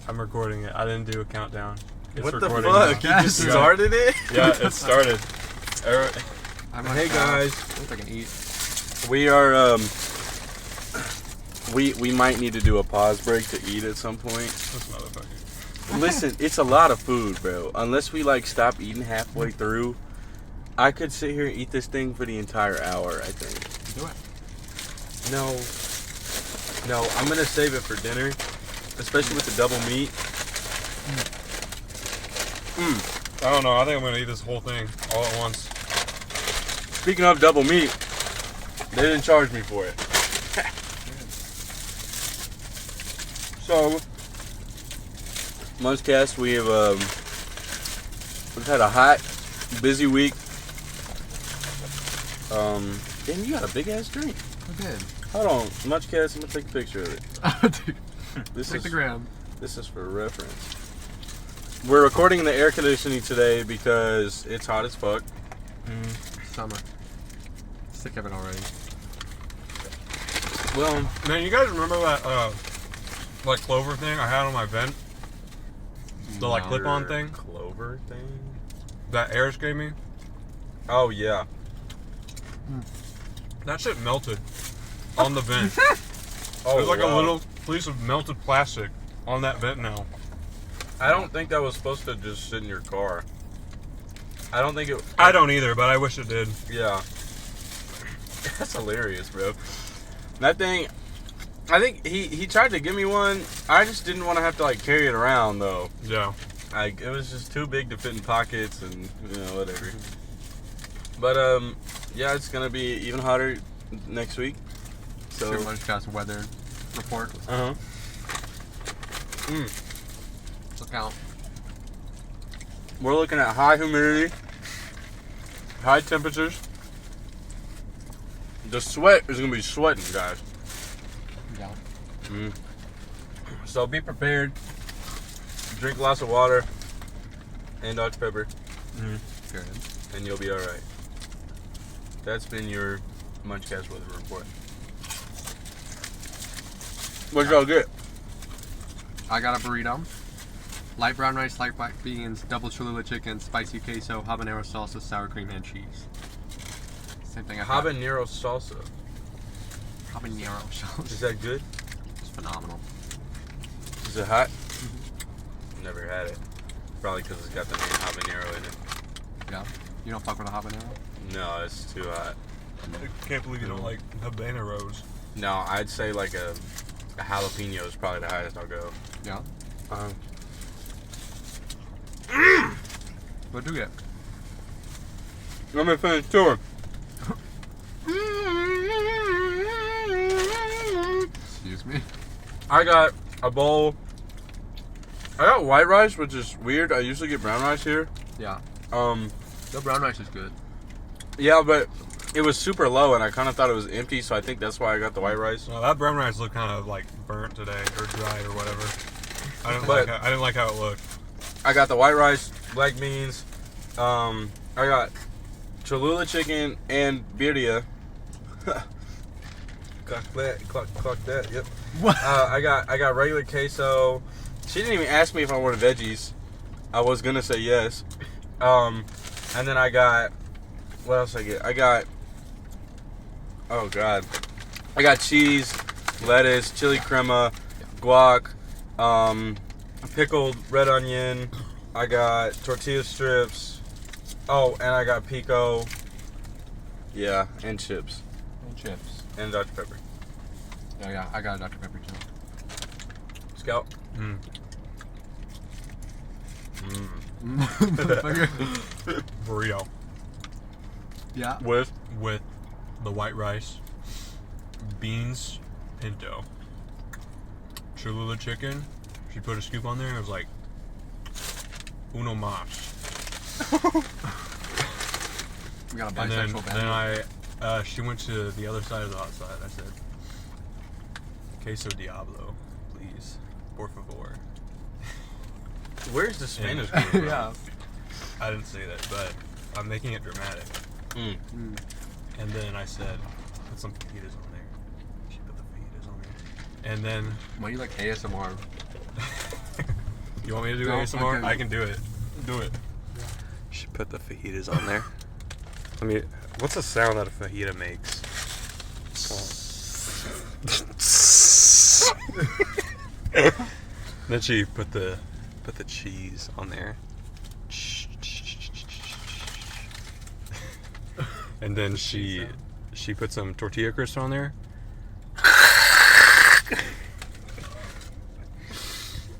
I'm recording it. I didn't do a countdown. It's what the recording fuck? now. You just started it? Yeah, it started. Hey guys. I think I can eat. We are, we might need to do a pause break to eat at some point. This motherfucker. Listen, it's a lot of food, bro. Unless we, like, stop eating halfway through, I could sit here and eat this thing for the entire hour, I think. Do it. No, I'm going to save it for dinner, especially with the double meat. I don't know. I think I'm gonna eat this whole thing all at once. Speaking of double meat, they didn't charge me for it. So, MunchCast, we've had a hot, busy week. Damn, you got a big ass drink. I did. Hold on, MunchCast, I'm gonna take a picture of it. Dude, This take is the gram. This is for reference. We're recording in the air conditioning today because it's hot as fuck. Summer. Sick of it already. Well, Man, you guys remember that like clover thing I had on my vent? The like No. clip-on thing Clover thing. that Eris gave me? Oh yeah. That shit melted on the vent. Oh, There's like wow. a little piece of melted plastic on that vent now. I don't think that was supposed to just sit in your car. I don't think it. I don't either, but I wish it did. Yeah. That's hilarious, bro. That thing. I think he tried to give me one. I just didn't want to have to like carry it around though. Yeah. Like it was just too big to fit in pockets and whatever. But yeah, it's gonna be even hotter next week. So. Your MunchCast weather report. Look out. We're looking at high humidity, high temperatures. The sweat is gonna be sweating, guys. Yeah. So be prepared. Drink lots of water and Dr. Pepper, Period. and you'll be all right. That's been your MunchCast weather report. What y'all get? I got a burrito. Light brown rice, light black beans, double Cholula chicken, spicy queso, habanero salsa, sour cream, and cheese. Same thing I thought. Habanero salsa. Habanero salsa. Is that good? It's phenomenal. Is it hot? Never had it. Probably because it's got the name habanero in it. Yeah. You don't fuck with a habanero? No, it's too hot. I can't believe you don't like habaneros. No, I'd say like a jalapeno is probably the highest I'll go. Yeah. What do you get? Let me finish touring. Excuse me. I got a bowl. I got white rice, which is weird. I usually get brown rice here. Yeah. The brown rice is good. Yeah, but it was super low, and I kind of thought it was empty, so I think that's why I got the white rice. Well, that brown rice looked kind of like burnt today or dry or whatever. I didn't like how it looked. I got the white rice, black beans. I got Cholula chicken and birria. Clock that. Yep. What? I got regular queso. She didn't even ask me if I wanted veggies. I was gonna say yes. And then I got, what else I get? I got, oh god, I got cheese, lettuce, chili crema, guac, pickled red onion. I got tortilla strips. Oh, and I got pico. Yeah, and chips. And chips. And Dr. Pepper. Oh yeah, I got a Dr. Pepper too. Scout. Burrito Yeah. With? with the white rice, beans, pinto, Cholula chicken. She put a scoop on there and it was like uno mas. We got a And then, bisexual she went to the other side of the hot side. I said, queso diablo, please, por favor. Where's the Spanish Yeah. group? Yeah. I didn't say that, but I'm making it dramatic. And then I said, put some fajitas on there. She put the fajitas on there. And then Why you like ASMR? You want me to do No, ASMR? okay. I can do it. Do it. Should put the fajitas on there. I mean, what's the sound that a fajita makes? Then she put the cheese on there. And then she put some tortilla crisps on there.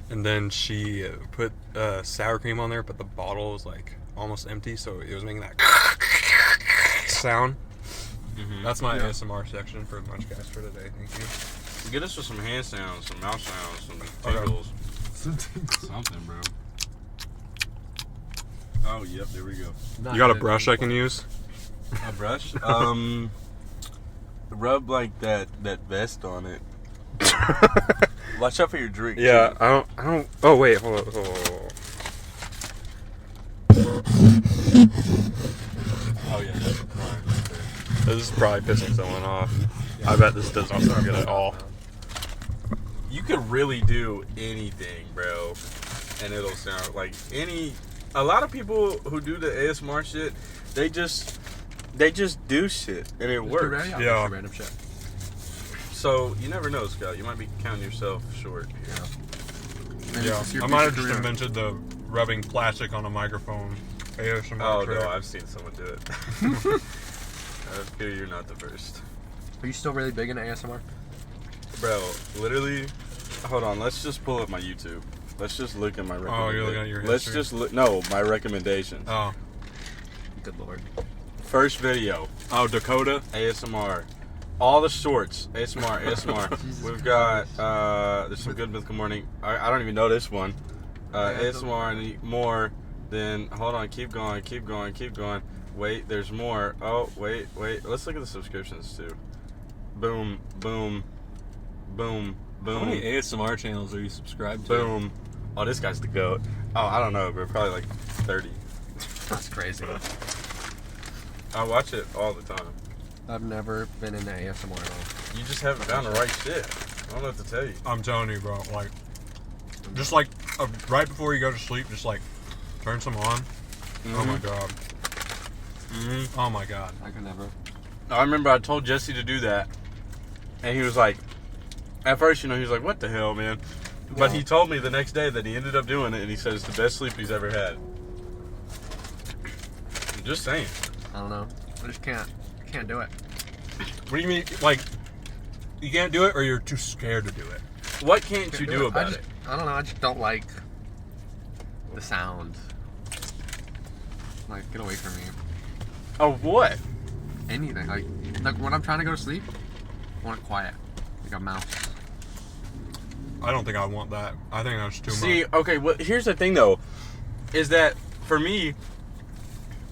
And then she put sour cream on there, but the bottle was like almost empty, so it was making that sound. Mm-hmm. That's my ASMR section for MunchCast for today. Thank you. Get us with some hand sounds, some mouth sounds, some Okay. tingles. Something, bro. Oh, yep, there we go. You got a brush I can use? A brush? Rub like that vest on it. Watch out for your drink. Yeah, too. I don't. Oh wait, hold on. Oh, yeah, that's right. This is probably pissing someone off. I bet this does not sound good at all. You could really do anything, bro, and it'll sound like any. A lot of people who do the ASMR shit, they just do shit and it works. Yeah. Random shit. So you never know, Scott. You might be counting yourself short here. Maybe Yeah, it's your I might have future just career. invented the rubbing plastic on a microphone ASMR Oh trick. no, I've seen someone do it. I feel you're not the first, Are you still really big into ASMR? bro. Literally, hold on. Let's just pull up my YouTube. Let's just look at my recommendations. Oh, you're looking at your Let's history? just look. No, my recommendations. Oh, Good lord. First video, oh, Dakota. ASMR. All the shorts, ASMR, ASMR. Jesus We've got, there's some good mythical morning. I don't even know this one. Yeah, ASMR and more. Then, hold on, keep going. Wait, there's more. Oh, wait. Let's look at the subscriptions too. Boom, boom, boom, How many boom, ASMR channels are you subscribed to? boom. Oh, this guy's the GOAT. Oh, I don't know, but probably like 30. That's crazy. I watch it all the time. I've never been into ASMR at all. You just haven't found the right shit. I don't know what to tell you. I'm telling you, bro. Like, just like right before you go to sleep, just like turn some on. Oh my god. Mm-hmm. Oh my god. I could never. I remember I told Jesse to do that, and he was like, at first, he was like, what the hell, man? But he told me the next day that he ended up doing it, and he said it's the best sleep he's ever had. I'm just saying. I don't know. I just can't do it. What do you mean? Like, you can't do it, or you're too scared to do it? What can't you do I about just, it? I don't know. I just don't like the sound. Like, get away from me. Of what? Anything. Like when I'm trying to go to sleep, I want it quiet. Like a mouse. I don't think I want that. I think that's too See, much. okay, well, here's the thing, though, is that, for me,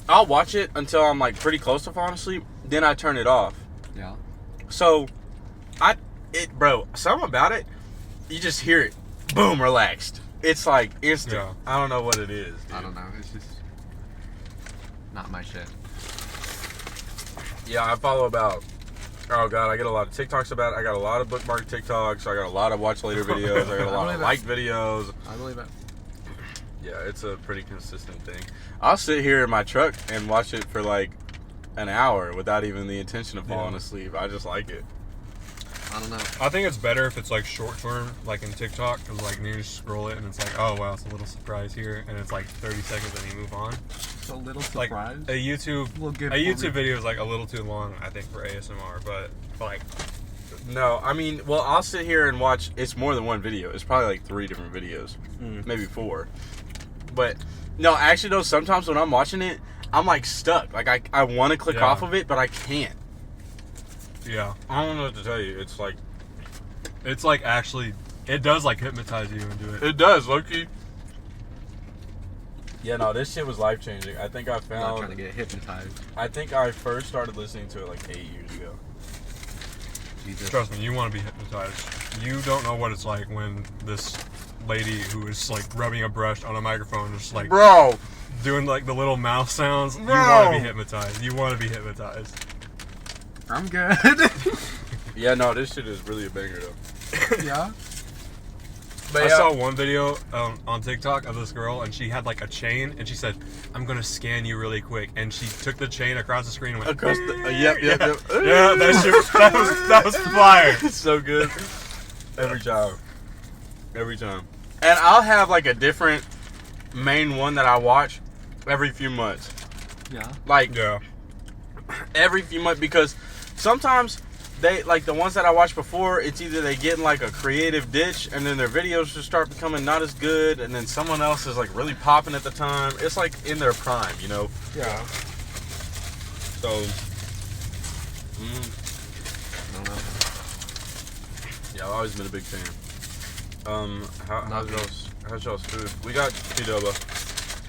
I'll watch it until I'm, like, pretty close to falling asleep, then I turn it off. Yeah. So, bro, something about it, you just hear it, boom, relaxed. It's like instant. Yeah. I don't know what it is, dude. I don't know. It's just not my shit. Yeah, I follow about, oh god, I get a lot of TikToks about it. I got a lot of bookmark TikToks. I got a lot of watch later videos. I got a lot of like videos. I believe it. Yeah, it's a pretty consistent thing. I'll sit here in my truck and watch it for like an hour without even the intention of falling asleep. I just like it. I don't know. I think it's better if it's like short term, like in TikTok, because like you just scroll it and it's like, oh wow, it's a little surprise here, and it's like 30 seconds and you move on. It's a little Like surprise. a YouTube video is like a little too long, I think, for ASMR, but like, No, I mean, well, I'll sit here and watch. It's more than one video. It's probably like 3 different videos, maybe 4. But no, actually, though, sometimes when I'm watching it, I'm like stuck. Like I want to click off of it, but I can't. yeah, I don't know what to tell you. It's like actually, it does like hypnotize you into it. it does, Loki. Yeah, no, this shit was life changing. I think I I'm not found. trying to get hypnotized. I think I first started listening to it like 8 years ago. Jesus. Trust me, you want to be hypnotized. You don't know what it's like when this lady who is like rubbing a brush on a microphone, just like Bro, doing like the little mouth sounds. You No. want to be hypnotized. You want to be hypnotized. I'm good. yeah, no, this shit is really a banger though. Yeah. But I yeah. saw one video on TikTok of this girl, and she had like a chain, and she said, "I'm gonna scan you really quick," and she took the chain across the screen and went Across the yep. yeah, that was fire. It's so good. Every time. And I'll have like a different main one that I watch every few months. Yeah. Like Yeah. every few months, because sometimes they like the ones that I watched before, it's either they get in like a creative ditch and then their videos just start becoming not as good, and then someone else is like really popping at the time. It's like in their prime, you know? Yeah. So I don't know. yeah, I've always been a big fan. How's y'all's food? We got Qdoba.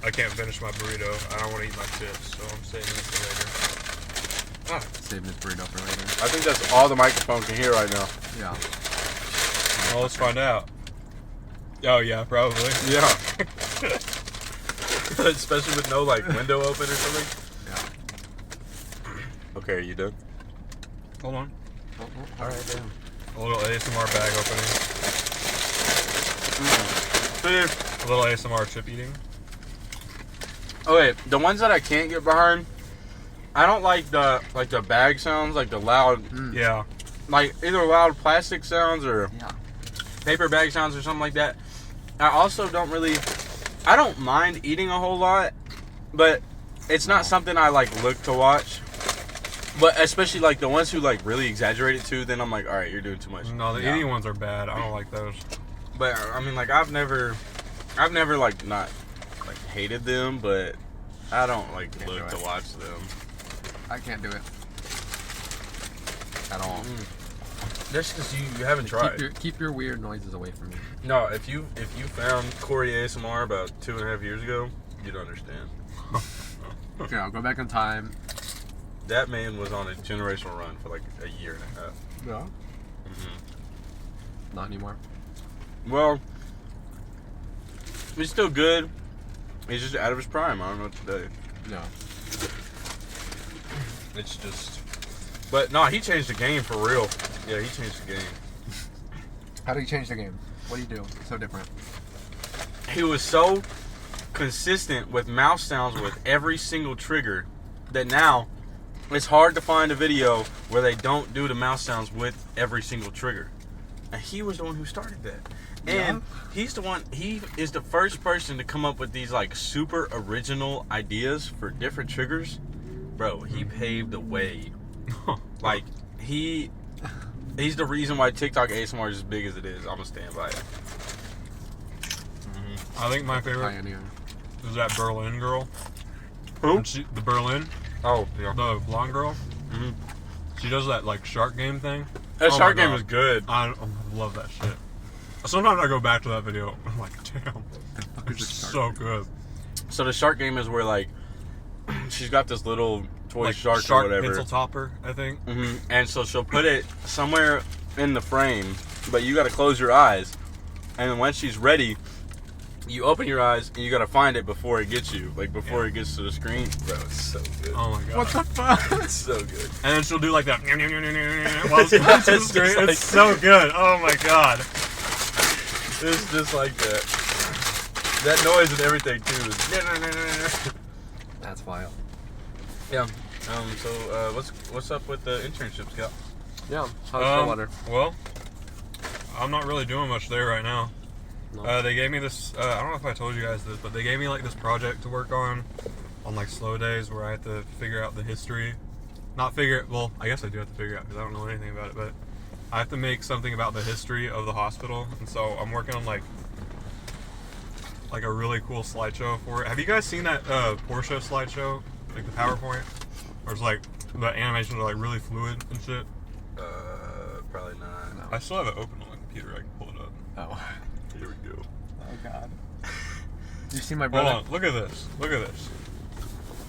I can't finish my burrito. I don't want to eat my chips, so I'm saving it for later. Saving this burrito for later. I think that's all the microphone can hear right now. Yeah. Well, let's find out. Oh yeah, probably. Yeah. Especially with no like window open or something. Yeah. Okay, are you done? Hold on. All right, damn. A little ASMR bag opening. A little ASMR chip eating. Okay, the ones that I can't get behind, I don't like the bag sounds, like the loud, Yeah. like either loud plastic sounds or Yeah. paper bag sounds or something like that. I also don't mind eating a whole lot, but it's not something I like look to watch. But especially like the ones who like really exaggerate it too, then I'm like, all right, you're doing too much. No, the Yeah. eating ones are bad. I don't like those. But I mean, like I've never like not like hated them, but I don't like Can't look do to it. watch them. I can't do it. At all. Just because you haven't tried. Keep your weird noises away from me. No, if you found Corey ASMR about 2.5 years ago, you'd understand. Okay, I'll go back in time. That man was on a generational run for like a year and a half. Yeah. Not anymore. Well, he's still good. He's just out of his prime. I don't know what to say. No. It's just. But no, he changed the game for real. Yeah, he changed the game. How do you change the game? What do you do? So different. He was so consistent with mouse sounds with every single trigger that now it's hard to find a video where they don't do the mouse sounds with every single trigger. And he was the one who started that. And he is the first person to come up with these like super original ideas for different triggers. Bro, he paved the way. Like he's the reason why TikTok ASMR is as big as it is. I'm gonna stand by it. I think my favorite Pioneer. is that Berlin girl. Who? The Berlin, Oh, yeah. the blonde girl. Mm-hmm. She does that like shark game thing. That Oh shark my game God. is good. I love that shit. Sometimes I go back to that video. I'm like, damn, It's it's so good. So the shark game is where like she's got this little toy Like shark or whatever. pencil topper, I think. And so she'll put it somewhere in the frame, but you got to close your eyes. And then when she's ready, you open your eyes and you got to find it before it gets you, like before it gets to the screen. Bro, it's so good. Oh my god. What the fuck? It's so good. And then she'll do like that while it's going to the It's screen. just like- It's so good. Oh my god. It's just like that. That noise and everything too is. That's wild. Yeah. So what's up with the internship, Scott? Yeah. How's water? Well, I'm not really doing much there right now. No. They gave me this, I don't know if I told you guys this, but they gave me like this project to work on like slow days where I had to figure out the history. Well, I guess I do have to figure out because I don't know anything about it, but I have to make something about the history of the hospital. And so I'm working on like a really cool slideshow for it. Have you guys seen that Porsche slideshow? Like the PowerPoint? Where it's like, the animations are like really fluid and shit. Probably not. No. I still have it open on my computer. I can pull it up. Oh. Here we go. Oh god. You see my Hold brother? on. Look at this. Look at this.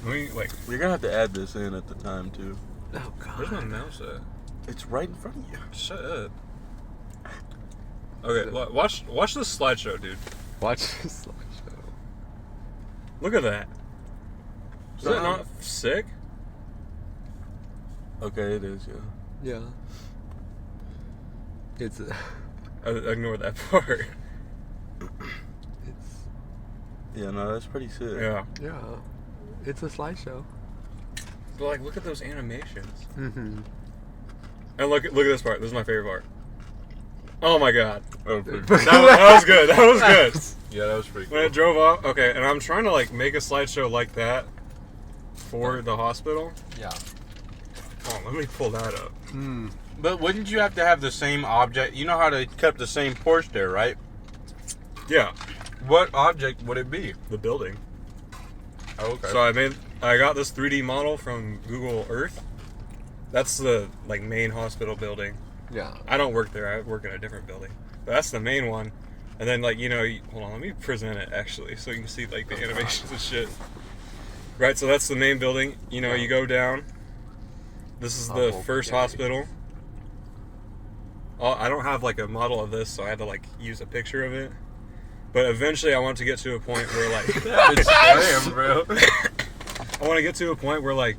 Let me, like, You're gonna have to add this in at the time too. Oh god. where's my mouse at? It's right in front of you. Shut up. Okay, watch this slideshow, dude. Watch this slideshow. Look at that. Is that not sick? Okay, it is. Yeah. Yeah. It's Ignore that part. Yeah, no, that's pretty sick. Yeah. Yeah. It's a slideshow. But like, look at those animations. Mm-hmm. And look at this part. This is my favorite part. Oh my god. Oh, pretty That was good. That was good. Yeah, that was pretty cool. When it drove off. Okay, and I'm trying to like make a slideshow like that for the hospital. Yeah. Oh, let me pull that up. Mm. But wouldn't you have to have the same object? You know how they kept the same Porsche there, right? Yeah, What object would it be? the building. Oh, okay. So I got this 3D model from Google Earth. That's the like main hospital building. Yeah. I don't work there. I work in a different building. But that's the main one. And then like, hold on, let me present it actually so you can see like the animations and shit. Right, so that's the main building. You go down. This is the first hospital. I don't have like a model of this, so I had to like use a picture of it. But eventually I want to get to a point where like Damn, bro. I want to get to a point where like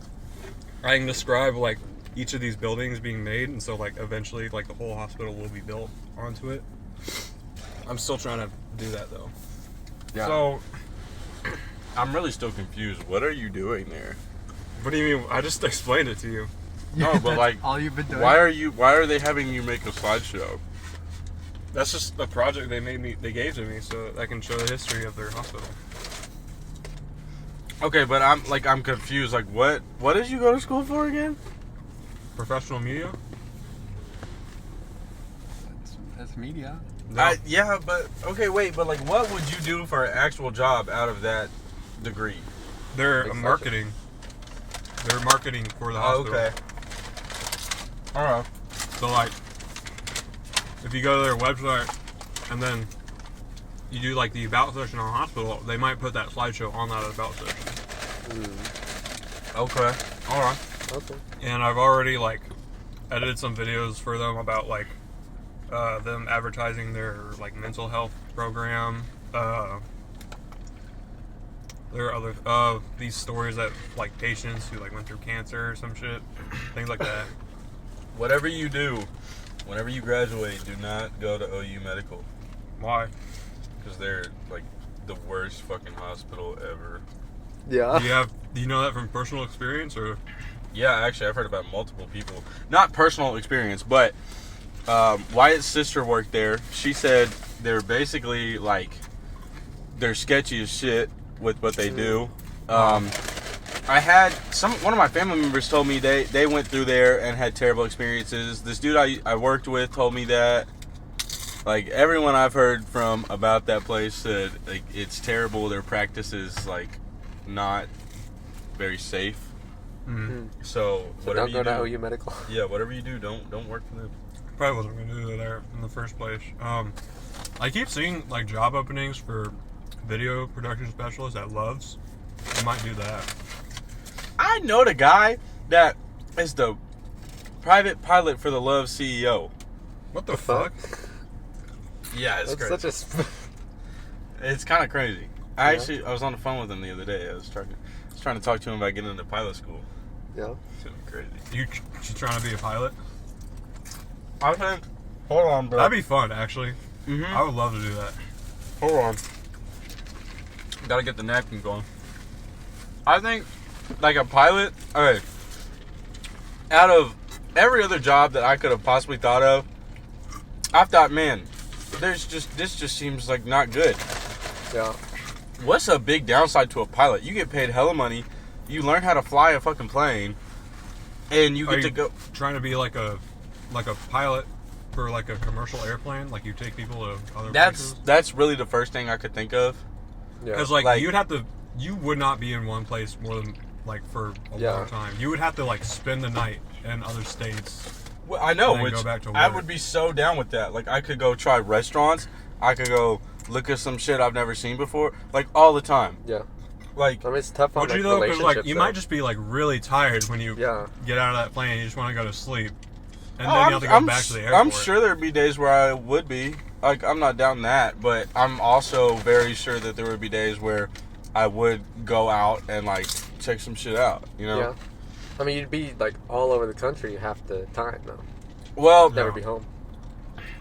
I can describe like each of these buildings being made, and so like eventually like the whole hospital will be built onto it. I'm still trying to do that though. Yeah. So, I'm really still confused. What are you doing there? What do you mean? I just explained it to you. No, but That's like, all you've been doing. why are they having you make a slideshow? That's just a project they gave to me so I can show the history of their hospital. Okay, but I'm confused. Like, what did you go to school for again? Professional media? That's media. No. Yeah, but okay, wait, but like, what would you do for an actual job out of that degree? They're Like marketing. They're marketing for the Oh, hospital. okay. All right. So like, if you go to their website and then you do like the about section on the hospital, they might put that slideshow on that about section. Okay. All right. Okay. And I've already like edited some videos for them about like them advertising their like mental health program. There are other these stories that like patients who like went through cancer or some shit, things like that. Whatever you do, whenever you graduate, do not go to OU Medical Why? because they're like the worst fucking hospital ever. Yeah. Do you know that from personal experience or? Yeah, actually, I've heard about multiple people. Not personal experience, but Wyatt's sister worked there. She said they're basically like they're sketchy as shit with what they do. I had one of my family members told me they went through there and had terrible experiences. This dude I worked with told me that. Like everyone I've heard from about that place said like it's terrible. Their practice is like not very safe. Mm-hmm. So So whatever don't go you to do, OU Medical. yeah, whatever you do, don't work for them. Probably wasn't going to do it there in the first place. I keep seeing like job openings for video production specialists at Love's. I might do that. I know the guy that is the private pilot for the Love CEO. What the fuck? Yeah, it's That's crazy. such a. It's kind of crazy. Yeah. I was on the phone with him the other day. I was trying to talk to him about getting into pilot school. Yeah. It's gonna be crazy. You trying to be a pilot? I think. Hold on, bro. That'd be fun, actually. Mm-hmm. I would love to do that. Hold on. Gotta get the napkin going. I think, like a pilot. Okay. Out of every other job that I could have possibly thought of, I thought, man, this just seems like not good. Yeah. What's a big downside to a pilot? You get paid hella money. You learn how to fly a fucking plane, and you Are get to you go. trying to be like a pilot for like a commercial airplane? Like you take people to other places? That's really the first thing I could think of. Yeah. Because like Like- you would not be in one place more than like for a Yeah. long time. You would have to like spend the night in other states. Well, I know, And then which go back to I work. would be so down with that. Like I could go try restaurants. I could go look at some shit I've never seen before, like all the time. Yeah. Like I mean, it's tough on Would like, you though? Because relationships. like you though. might just be like really tired when you Yeah. get out of that plane and you just want to go to sleep, and Oh, then you have to go back to the airport. I'm sure there'd be days where I would be. Like I'm not down that, but I'm also very sure that there would be days where I would go out and like check some shit out. You know? Yeah. I mean, you'd be like all over the country half the time though. Well, Never be home.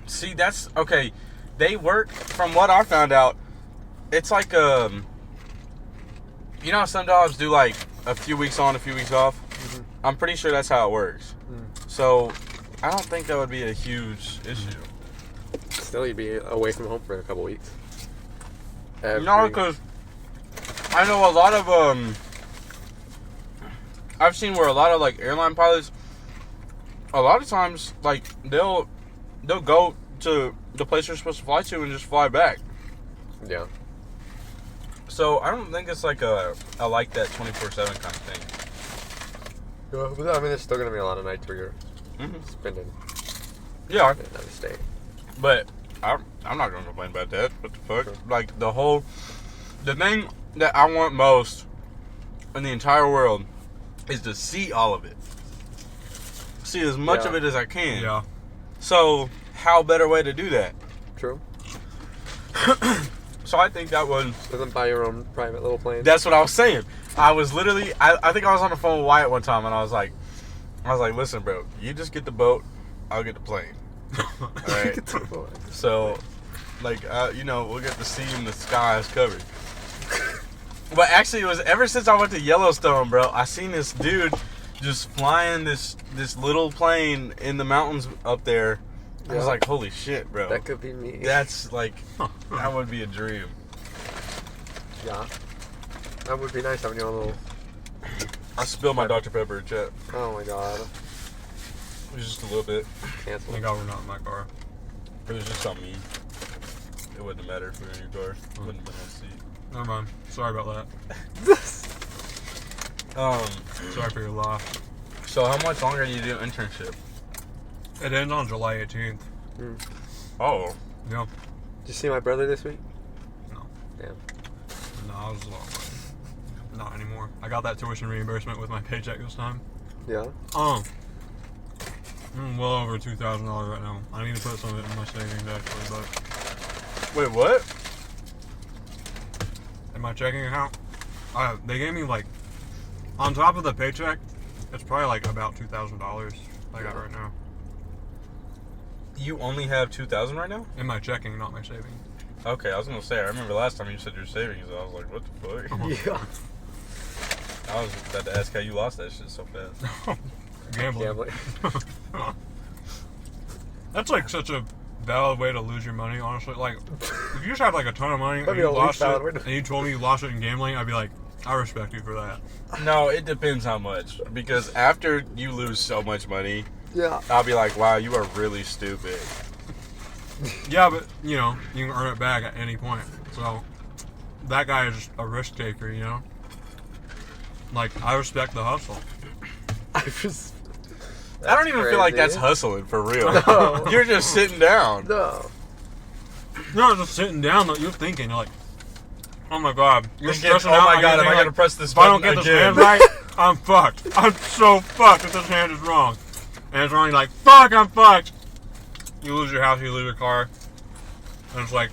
see, that's okay. They work, from what I found out, it's like You know how some jobs do like a few weeks on, a few weeks off? Mhm. I'm pretty sure that's how it works. Mm. So I don't think that would be a huge issue. Still, you'd be away from home for a couple weeks. No, because I know a lot of I've seen where a lot of like airline pilots, a lot of times like they'll go to the place they're supposed to fly to and just fly back. Yeah. So I don't think it's like a like that 24/7 kind of thing. Yeah, but I mean, there's still gonna be a lot of nights where you're Mm-hmm. spending Yeah, in another state. but I'm not gonna complain about that. What the fuck? Sure. Like the thing that I want most in the entire world is to see all of it. See as much Yeah. of it as I can. Yeah. So how better way to do that? True. So I think that was. Doesn't buy your own private little plane. That's what I was saying. I was literally. I think I was on the phone with Wyatt one time, and I was like, listen, bro, you just get the boat, I'll get the plane. All right. So, like, we'll get the sea and the skies covered. But actually, it was ever since I went to Yellowstone, bro. I seen this dude just flying this little plane in the mountains up there. I was Yeah. like, holy shit, bro. That could be me. That's like, that would be a dream. Yeah. That would be nice having your own little. I spilled my Dr. Pepper, chat. Oh my god. It was just a little bit. Cancel. Thank God we're not in my car. It was just on me. It wouldn't have mattered if we were in your car. It wouldn't have been on the seat. Never mind. Sorry about that. Sorry for your loss. So how much longer do you do internship? It ends on July 18th. Oh. Yep. Did you see my brother this week? No. Damn. No, I was a little not anymore. I got that tuition reimbursement with my paycheck this time. Yeah. Well over $2,000 right now. I need to put some of it in my savings actually, but Wait, what? in my checking account, they gave me like, on top of the paycheck, it's probably like about $2,000 I got right now. You only have 2,000 right now? In my checking, not my savings. Okay, I was gonna say. I remember last time you said your savings. I was like, what the fuck? Yeah. I was about to ask how you lost that shit so fast. Gambling. Gambling. That's like such a valid way to lose your money, honestly. Like, if you just had like a ton of money and That'd be you a lost least it, valid way to- and you told me you lost it in gambling, I'd be like, I respect you for that. No, it depends how much. Because after you lose so much money, Yeah. I'll be like, wow, you are really stupid. Yeah, but you know, you can earn it back at any point. So that guy is just a risk taker, you know. Like, I respect the hustle. I just. I don't even feel like that's crazy. hustling for real. No. You're just sitting down. No. You're not just sitting down, though. You're thinking, you're like, oh my god, you're Thinking, stressing oh out. my You're god, am I thinking, gonna like, press this if I don't button get this again? hand right, I'm fucked. I'm so fucked if this hand is wrong. And it's wrong, you're like, fuck, I'm fucked. You lose your house, you lose your car. And it's like,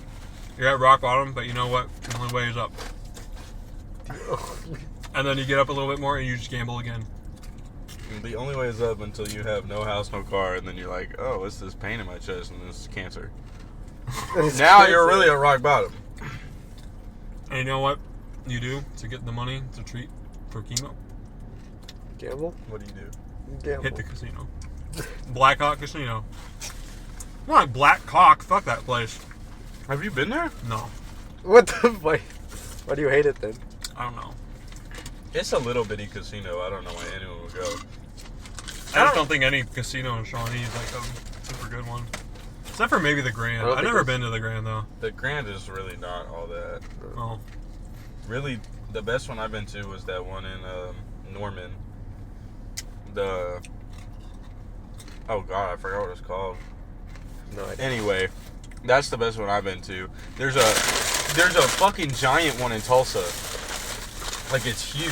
you're at rock bottom, but you know what? The only way is up. And then you get up a little bit more and you just gamble again. The only way is up until you have no house, no car, and then you're like, oh, what's this pain in my chest? And this is cancer. It's Now you're crazy. really at rock bottom. And you know what you do to get the money to treat for chemo? Gamble? What do you do? Gamble. Hit the casino. Black Hawk Casino. More like Black Cock. Fuck that place. Have you been there? No. What the? Why do you hate it then? I don't know. It's a little bitty casino. I don't know why anyone would go. I just don't think any casino in Shawnee is like a super good one. Except for maybe the Grand. I don't I've think never it's- been to the Grand though. The Grand is really not all that. Oh. Really, the best one I've been to was that one in Norman. Oh god, I forgot what it's called. No idea. Anyway, that's the best one I've been to. There's a fucking giant one in Tulsa. Like, it's huge.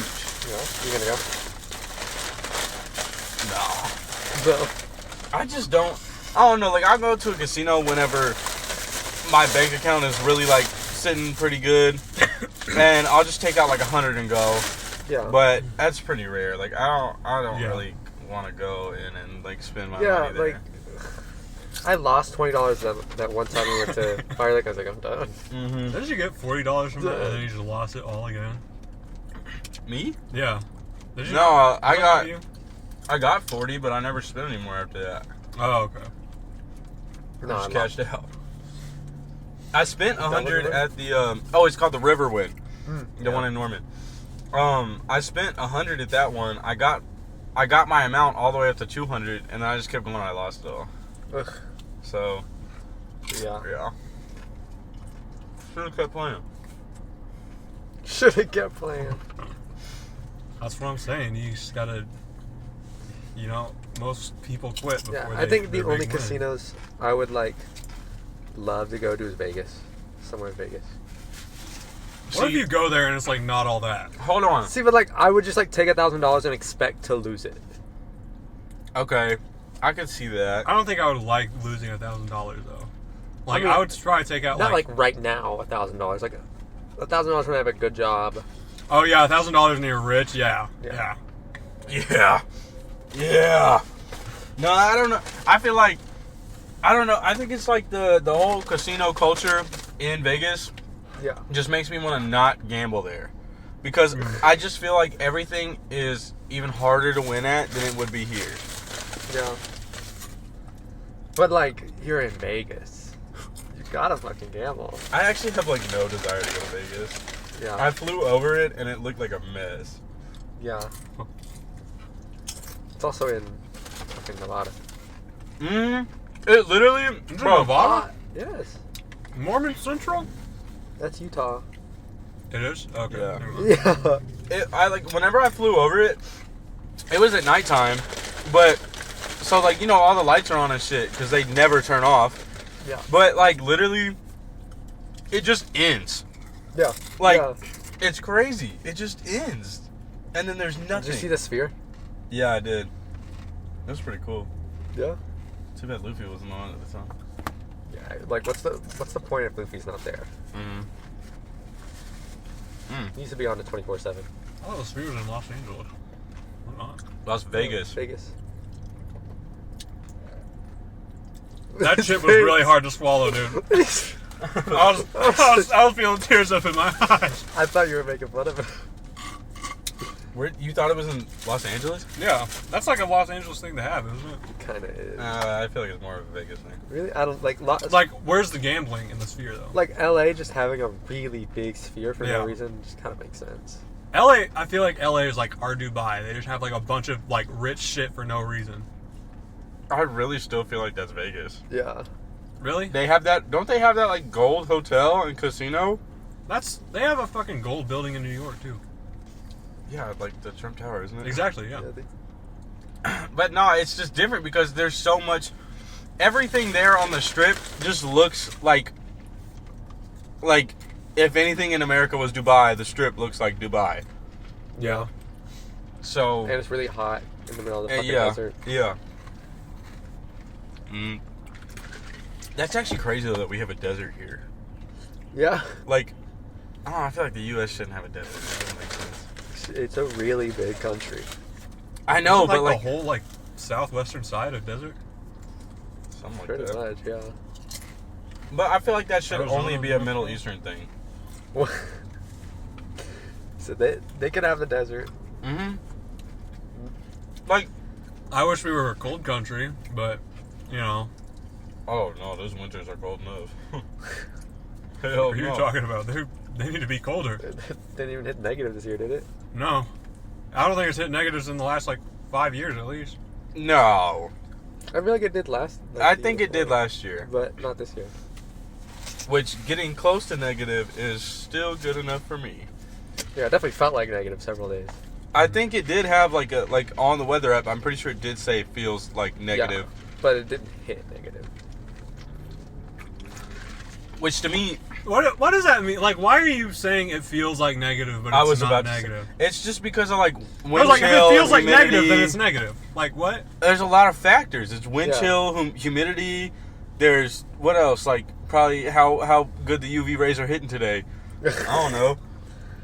Yeah. You gonna go? No. No. I just don't. I don't know. Like, I go to a casino whenever my bank account is really like sitting pretty good, and I'll just take out like 100 and go. Yeah. But that's pretty rare. Like, I don't Yeah. really want to go in and like spend my Yeah, money there. like I lost $20 that one time we went to Fire Lake. I was like, I'm done. Mm-hmm. Didn't you get $40 from that and then you just lost it all again? Me? Yeah. Did you? No, I How got about you? I got 40, but I never spent any more after that. Oh, okay. I No, just I cashed out. I spent Is that what 100 it was? at the it's called the Riverwind, the yeah. one in Norman. I spent 100 at that one. I got my amount all the way up to 200, and then I just kept going. I lost it all. Ugh. So Yeah. yeah, should have kept playing. Should have kept playing. That's what I'm saying. You just gotta, most people quit before Yeah, they. I think the they're only making money. casinos I would love to go to is Vegas. Somewhere in Vegas. What if See- you go there and it's like not all that? Hold on. See, but I would just take $1,000 and expect to lose it. Okay, I could see that. I don't think I would like losing $1,000 though. Like I mean, I would try to take out Not like right now, $1,000. Like $1,000 when I have a good job. oh yeah, $1,000 and you're rich. Yeah, Yeah. Yeah. Yeah. No, I don't know. I feel like I don't know. I think it's like the whole casino culture in Vegas Yeah. just makes me want to not gamble there. Because I just feel like everything is even harder to win at than it would be here. Yeah. But you're in Vegas. You gotta fucking gamble. I actually have like no desire to go to Vegas. Yeah. I flew over it and it looked like a mess. Yeah. It's also in fucking Nevada. It literally, Is it bro. Nevada? Yes. Mormon Central. That's Utah. It is. Okay. Yeah. never mind. Yeah. I whenever I flew over it, it was at nighttime, but so all the lights are on and shit because they never turn off. Yeah. But literally, it just ends. Yeah. Yeah. It's crazy. It just ends, and then there's nothing. Did you see the sphere? Yeah, I did. It was pretty cool. Yeah. Too bad Luffy wasn't on at the time. Yeah. What's the point if Luffy's not there? He needs to be on the 24/7. Oh, the sphere was in Los Angeles. Or not. Las Vegas. Vegas. That shit was really hard to swallow, dude. I was feeling tears up in my eyes. I thought you were making fun of it. Where you thought it was in Los Angeles? Yeah, that's like a Los Angeles thing to have, isn't it? Kind of is. I feel like it's more of a Vegas thing. Really? I don't like. Like, where's the gambling in the sphere though? Like LA just having a really big sphere for Yeah. no reason just kind of makes sense. LA, I feel like LA is like our Dubai. They just have like a bunch of like rich shit for no reason. I really still feel like that's Vegas. Yeah. Really? They have that. Don't they have that gold hotel and casino? They have a fucking gold building in New York too. Yeah, like the Trump Tower, isn't it? Exactly, yeah. But no, it's just different because there's so much. Everything there on the strip just looks like if anything in America was Dubai, the strip looks like Dubai. Yeah. So And it's really hot in the middle of the fucking yeah, desert. yeah. That's actually crazy though that we have a desert here. Yeah. I don't know, I feel like the U.S. shouldn't have a desert. That doesn't make sense. It's a really big country. I know, Isn't, but the whole southwestern side of desert. something like Pretty that. much, yeah. But I feel like that should Arizona, only be a North Middle Pole. Eastern thing. So they could have the desert. Mm-hmm. I wish we were a cold country, but Oh no, those winters are cold enough. what Hell are you no. talking about? They need to be colder. Didn't even hit negative this year, did it? No, I don't think it's hit negatives in the last 5 years at least. No, I feel like it did last. I think it did last year. but not this year. Which getting close to negative is still good enough for me. Yeah, it definitely felt like negative several days. I think it did have on the weather app. I'm pretty sure it did say it feels like negative. Yeah, but it didn't hit negative. Which to me, What does that mean? Like, why are you saying it feels like negative, but I it's was not about to negative? say, it's just because of wind I was like, if chill, it feels like humidity. negative, then it's negative. Like, what? There's a lot of factors. It's wind Yeah. chill, humidity. There's what else? Probably how good the UV rays are hitting today. I don't know.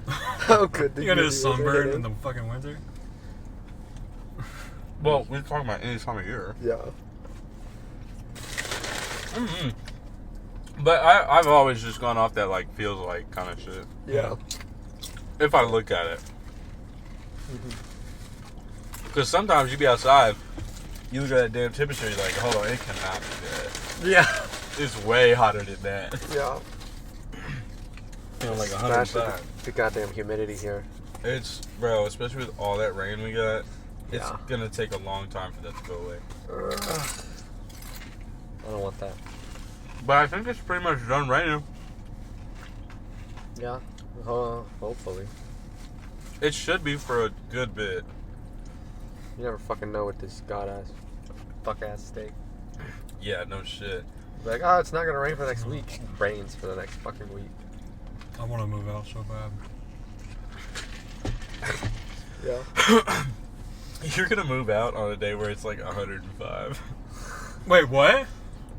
How good did You got you a do sunburn it? in the fucking winter? Well, we're talking about any time of year. Yeah. Mm-hmm. But I've always just gone off that feels like kind of shit. Yeah. If I look at it. Because sometimes you be outside, you look at that damn temperature, you're like, hold on, it cannot be that. Yeah. It's way hotter than that. Yeah. Feeling like Especially 105. the goddamn humidity here. It's, bro, especially with all that rain we got, it's Yeah. gonna take a long time for that to go away. I don't want that. But I think it's pretty much done raining. Yeah. Hopefully. It should be for a good bit. You never fucking know with this god-ass, fuck-ass state. Yeah, no shit. Like, oh, it's not gonna rain for the next week. It rains for the next fucking week. I want to move out so bad. Yeah. You're gonna move out on a day where it's like 105. Wait, what?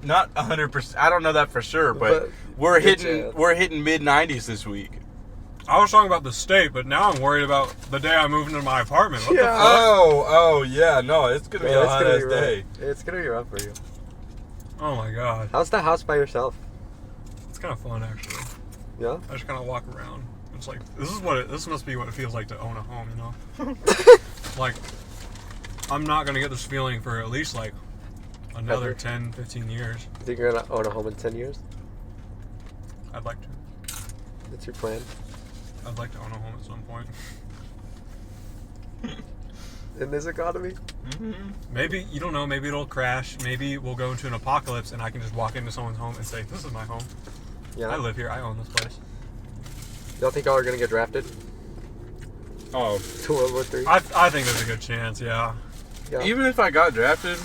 Not 100%. I don't know that for sure, but But we're good hitting chance. we're hitting mid 90s this week. I was talking about the state, but now I'm worried about the day I move into my apartment. What the Yeah. fuck? Oh yeah, no, it's gonna be a it's hot gonna ass be day. rough. It's gonna be rough for you. Oh my god. How's the house by yourself? It's kind of fun, actually. Yeah. I just kind of walk around. It's like, this must be what it feels like to own a home, you know? Like, I'm not going to get this feeling for at least, like, another Ever? 10, 15 years. Think you're gonna own a home in 10 years? I'd like to. That's your plan? I'd like to own a home at some point. In this economy? Mm-hmm. Maybe, you don't know, maybe it'll crash. Maybe we'll go into an apocalypse and I can just walk into someone's home and say, this is my home. Yeah. I live here. I own this place. Y'all think y'all are gonna get drafted Oh, to World War III? I think there's a good chance, yeah. Yeah. even if I got drafted,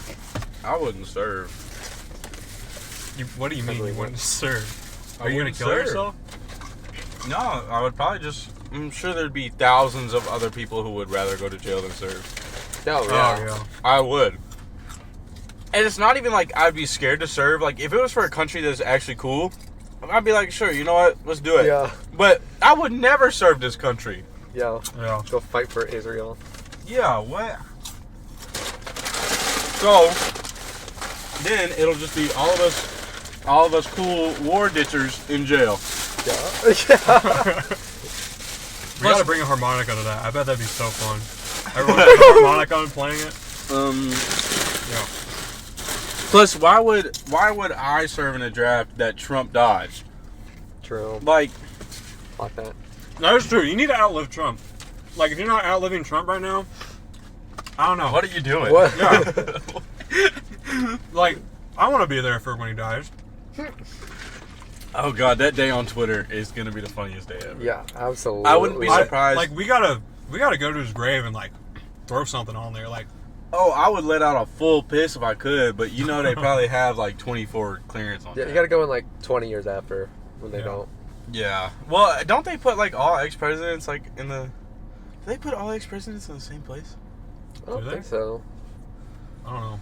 I wouldn't serve. What do you mean you Probably wouldn't serve? I Are you going wouldn't to kill serve. yourself? No, I would probably just. I'm sure there'd be thousands of other people who would rather go to jail than serve. Oh, Oh, yeah. yeah. I would. And it's not even like I'd be scared to serve. Like, if it was for a country that's actually cool, I'd be like, sure, you know what? Let's do it. Yeah. But I would never serve this country. Yeah. Yeah. Go fight for Israel. Yeah, what? So, then it'll just be all of us cool war ditchers in jail. Yeah. Yeah. We got to bring a harmonica to that. I bet that'd be so fun. Everyone has a harmonica and playing it. Yeah. Plus, why would I serve in a draft that Trump dodged? True. Like, Fuck that. That is true. You need to outlive Trump. Like, if you're not outliving Trump right now, I don't know. what are you doing? What? Yeah. Like, I want to be there for when he dies. Oh god, that day on Twitter is gonna be the funniest day ever. Yeah, absolutely. I wouldn't be surprised. Like, we gotta go to his grave and, like, throw something on there. Like, Oh, I would let out a full piss if I could, but you know they probably have like 24 clearance on Yeah, that. you gotta go in like 20 years after when they Yeah. don't. Yeah. Well, don't they put like all ex-presidents like in the... Do they put all ex-presidents in the same place? I don't Do they? think so. I don't know.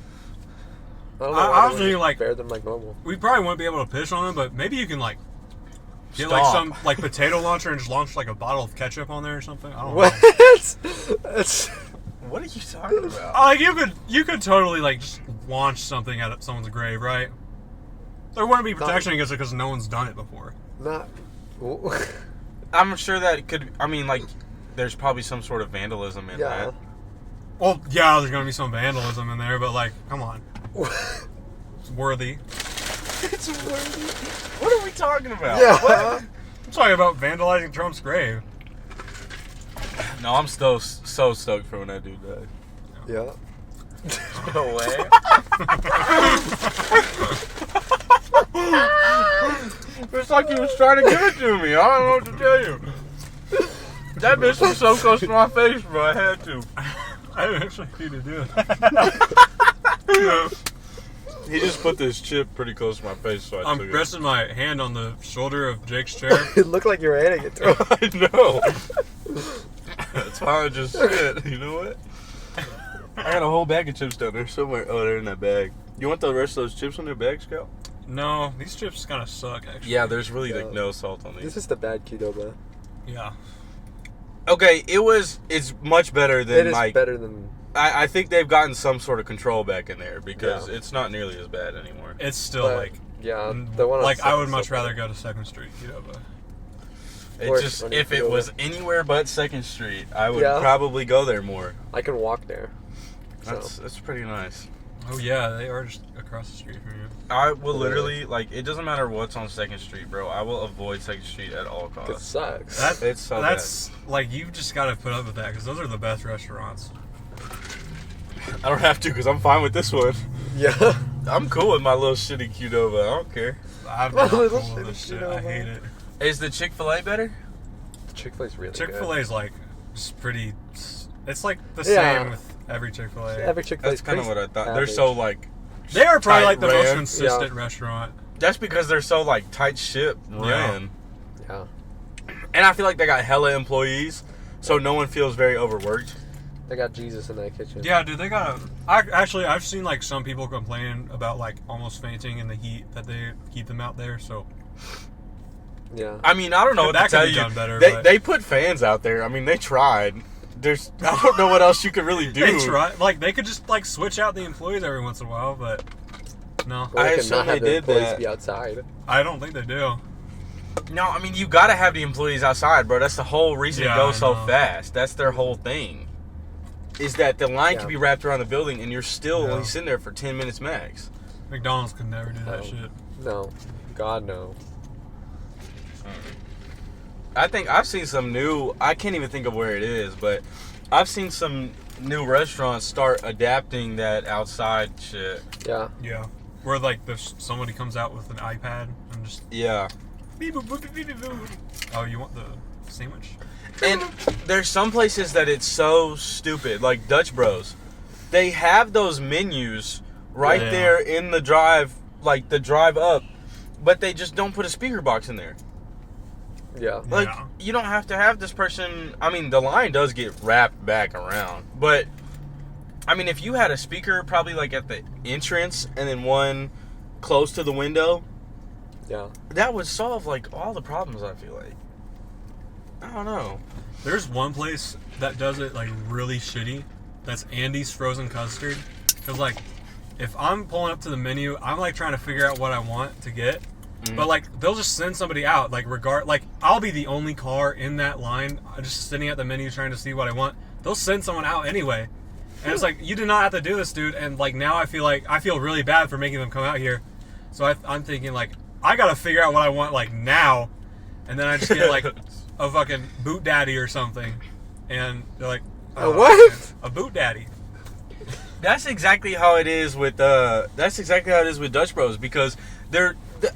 I don't I know. why was they wouldn't thinking, like- spare them like normal. We probably wouldn't be able to piss on him, but maybe you can, like, get, Stop. like, some, like, potato launcher and just launch, like, a bottle of ketchup on there or something. I don't What? know. That's What are you talking about? Like, you could totally, like, just launch something at someone's grave, right? There wouldn't be protection against it because no one's done it before. not. I'm sure that it could... I mean, like, there's probably some sort of vandalism in Yeah. that. Well, yeah, there's gonna be some vandalism in there, but, like, come on. It's worthy. It's worthy. What are we talking about? Yeah. What? I'm talking about vandalizing Trump's grave. No, I'm so stoked for when that dude died. Yeah. No way. It's like he was trying to give it to me. I don't know what to tell you. That bitch was so close to my face, bro. I had to. I didn't actually need to do it. He just put this chip pretty close to my face, so I I'm took it. resting my hand on the shoulder of Jake's chair. It looked like you were handing it to him. I know. That's how I just said. You know what? I got a whole bag of chips down there somewhere. Oh, they're in that bag. You want the rest of those chips in their bag, Scout? No, these chips kind of suck, actually. Yeah, there's really like Yeah. no salt on This these. is the bad keto, man. Yeah. Okay, it's much better than It is like. better than. I think they've gotten some sort of control back in there because Yeah. it's not nearly as bad anymore. It's still, But, like... yeah, the one on Like, I would Second much Street. rather go to 2nd Street, you know, but... It just, if it was anywhere but 2nd Street, I would probably go there more. I can walk there. That's pretty nice. Oh yeah, they are just across the street from you. I will literally, like, it doesn't matter what's on 2nd Street, bro. I will avoid 2nd Street at all costs. It sucks. It's so That's like, you've just got to put up with that because those are the best restaurants. I don't have to because I'm fine with this one. Yeah. I'm cool with my little shitty Qdoba. I don't care. I'm My not little cool with this shitty shit. I Qdoba. hate it. Is the Chick-fil-A better? Chick-fil-A's really Chick-fil-A good. is like just pretty. It's like the Yeah. same with every Chick-fil-A. Every Chick-fil-A's That's kind of what I thought. They're average. so, like, They are probably like the tight most ran. consistent restaurant. That's because they're so, like, tight ship ran. Yeah. And I feel like they got hella employees, so no one feels very overworked. They got Jesus in that kitchen. Yeah, dude, they got a. I've seen like some people complaining about like almost fainting in the heat that they keep them out there. So Yeah. I mean, I don't know what That to could tell be you. done better, they, but- they put fans out there. I mean, they tried. I don't know what else you could really do. they try. Like they could just like switch out the employees every once in a while, but no, Or I they could assume not have they the did employees that. be outside. I don't think they do. No, I mean, you gotta have the employees outside, bro. That's the whole reason Yeah, it goes I so know. fast. That's their whole thing. Is that the line can be wrapped around the building and you're still Yeah. only sitting there for 10 minutes max. McDonald's could never do that Oh. shit. No. God, no. I think I've seen some new, I can't even think of where it is, but I've seen some new restaurants start adapting that outside shit. Yeah. Yeah, where like there's somebody comes out with an iPad and just. Yeah. Oh, you want the sandwich? And there's some places that it's so stupid, like Dutch Bros. They have those menus right Yeah. there in the drive, like the drive up, but they just don't put a speaker box in there. Yeah. Like, Yeah. you don't have to have this person. I mean, the line does get wrapped back around, but I mean, if you had a speaker probably like at the entrance and then one close to the window, Yeah. that would solve like all the problems. I feel like. I don't know. There's one place that does it like really shitty. That's Andy's Frozen Custard. Cause like, if I'm pulling up to the menu, I'm like trying to figure out what I want to get. But like, they'll just send somebody out. Like like I'll be the only car in that line, just sitting at the menu trying to see what I want. They'll send someone out anyway. And it's like, you did not have to do this, dude. And like now I feel really bad for making them come out here. So I'm thinking like, I gotta figure out what I want like now. And then I just get like a fucking boot daddy or something. And they're like, A what? A boot daddy. That's exactly how it is with Dutch Bros, because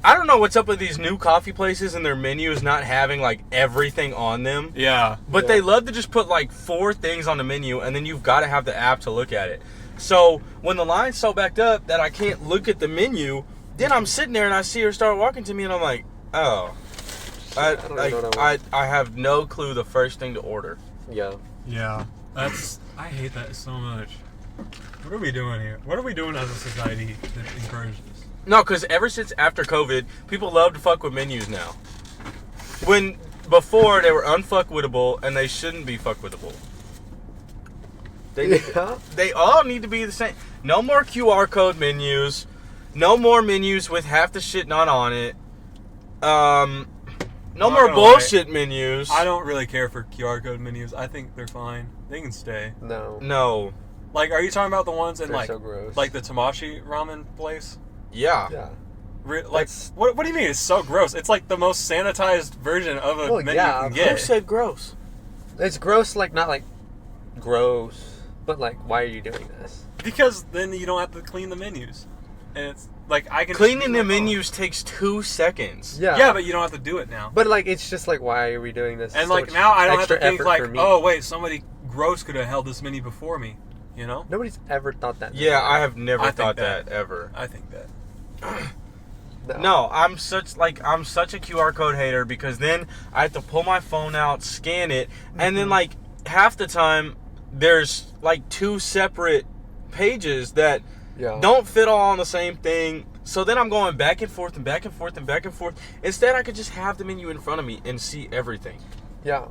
I don't know what's up with these new coffee places and their menus not having like everything on them. Yeah. But Yeah. they love to just put like 4 things on the menu and then you've got to have the app to look at it. So when the line's so backed up that I can't look at the menu, then I'm sitting there and I see her start walking to me and I'm like, oh. I don't know what I have no clue the first thing to order. Yeah. Yeah. I hate that so much. What are we doing here? What are we doing as a society that encourages this? No, because ever since after COVID, people love to fuck with menus now. When before they were unfuckwittable and they shouldn't be fuckwittable. Yeah. They all need to be the same. No more QR code menus. No more menus with half the shit not on it. No Not more gonna bullshit menus. I don't really care for QR code menus. I think they're fine. They can stay. No. No. Like, are you talking about the ones in They're like, so gross. like the Tamashi ramen place? Yeah. Yeah. Like, That's- what do you mean? It's so gross. It's like the most sanitized version of a Well, menu yeah, you can Who get. said gross? It's gross, like, not like gross, but like, why are you doing this? Because then you don't have to clean the menus, and it's like I can just Cleaning use the my phone. menus takes 2 seconds. Yeah. Yeah, but you don't have to do it now. But like, it's just like, why are we doing this? And So like much now I don't have to extra think effort like, for me. oh wait, somebody gross could have held this menu before me. You know? Nobody's ever thought that. Yeah, before. I have never I think thought that. that ever. I think that. No, I'm such a QR code hater because then I have to pull my phone out, scan it, and then like half the time there's like 2 separate pages that Yeah. don't fit all on the same thing. So then I'm going back and forth and back and forth and back and forth. Instead, I could just have the menu in front of me and see everything. Yeah.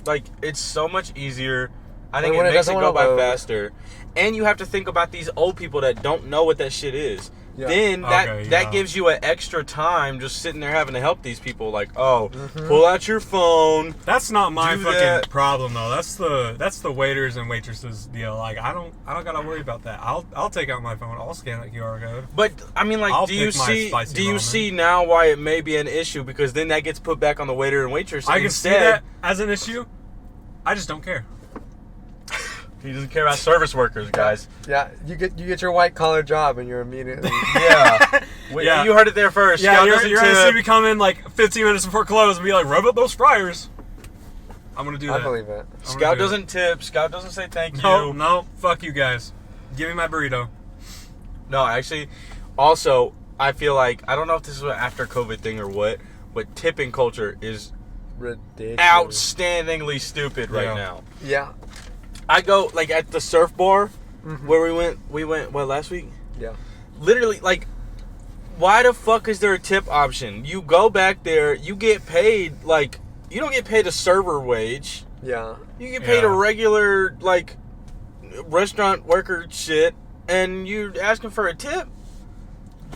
Like, it's so much easier. I think Like, when it it makes it doesn't go wanna by load. faster. And you have to think about these old people that don't know what that shit is. Yeah. then Okay, that yeah. gives you an extra time just sitting there having to help these people. Like, oh, pull out your phone. That's not my Do fucking that. problem though. That's the waiters and waitresses deal. Like I don't gotta worry about that. I'll take out my phone. I'll scan that QR code. But I mean, like, I'll do you pick my see? spicy Do you ramen. see now why it may be an issue? Because then that gets put back on the waiter and waitress. I and can see instead, that as an issue. I just don't care. He doesn't care about service workers, guys. Yeah, you get your white collar job and you're immediately. Yeah. Yeah. You heard it there first. Yeah, Scout you're doesn't gonna see tip. me come in like 15 minutes before close and be like, rev up those fryers. I'm gonna do that. I believe it. I'm gonna Scout do it. doesn't tip. Scout doesn't say thank you. No, fuck you guys. Give me my burrito. No, actually, also, I feel like, I don't know if this is an after COVID thing or what, but tipping culture is Ridiculous. outstandingly stupid right Yeah. now. Yeah. I go, like, at the surf bar Mhm. where we went, what, last week? Yeah. Literally, like, why the fuck is there a tip option? You go back there, you get paid, like, you don't get paid a server wage. Yeah. You get paid a Yeah. regular, like, restaurant worker shit, and you're asking for a tip?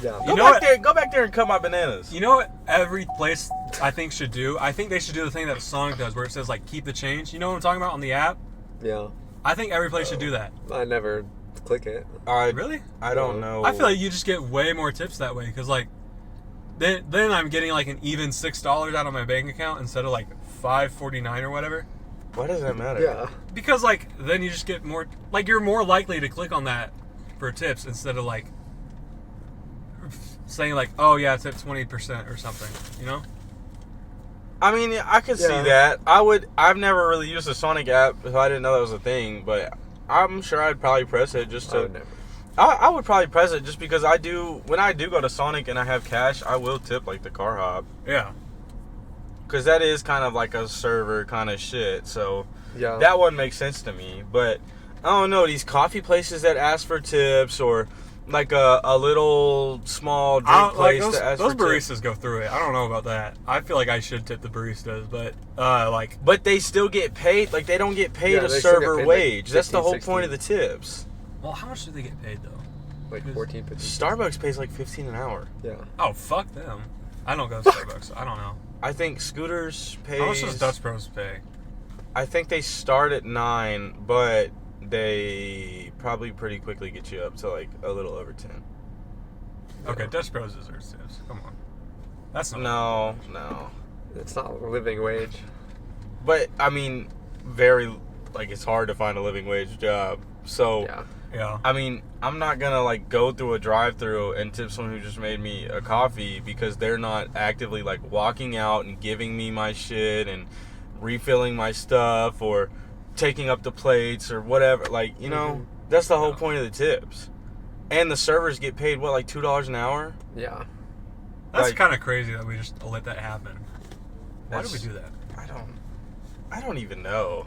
Yeah. You know what? Go back there and cut my bananas. You know what every place I think should do? I think they should do the thing that Sonic does where it says like keep the change. You know what I'm talking about on the app? Yeah. I think every place should do that. I never click it. Really? I don't know. I feel like you just get way more tips that way because like then I'm getting like an even $6 out of my bank account instead of like $5.49 or whatever. Why does that matter? Yeah. Because like then you just get more like you're more likely to click on that for tips instead of like saying like, oh yeah, tip 20% or something, you know? I mean, I could see Yeah. that. I've never really used the Sonic app, so I didn't know that was a thing, but I'm sure I'd probably press it just I to... would never. I would probably press it just because when I do go to Sonic and I have cash, I will tip like the car hop. Yeah. Because that is kind of like a server kind of shit, so Yeah. that one makes sense to me. But I don't know, these coffee places that ask for tips or like a little small drink place those, that asks those for tips. baristas go through it. I don't know about that. I feel like I should tip the baristas, but like But they still get paid, like they don't get paid Yeah, a they still get server paid, like, wage. That's the 15, whole point of the tips. well, how much do they get paid though? Like 14, 15. Starbucks pays like $15 an hour. Yeah. Oh, fuck them. I don't go to Starbucks. So I don't know. I think Scooters pays. How much does Dutch Bros pay? I think they start at 9, but they probably pretty quickly get you up to like a little over 10. Okay, Dutch Bros deserves tips. Come on. That's not No. It's not a living wage. But I mean, it's hard to find a living wage job. So Yeah. Yeah. I mean, I'm not gonna like go through a drive-through and tip someone who just made me a coffee because they're not actively like walking out and giving me my shit and refilling my stuff or taking up the plates or whatever. Like, you know, Mhm. that's the whole Yeah. point of the tips. And the servers get paid what, like $2 an hour? Yeah. That's like- kind of crazy that we just let that happen. Why do we That's- do that? I don't even know.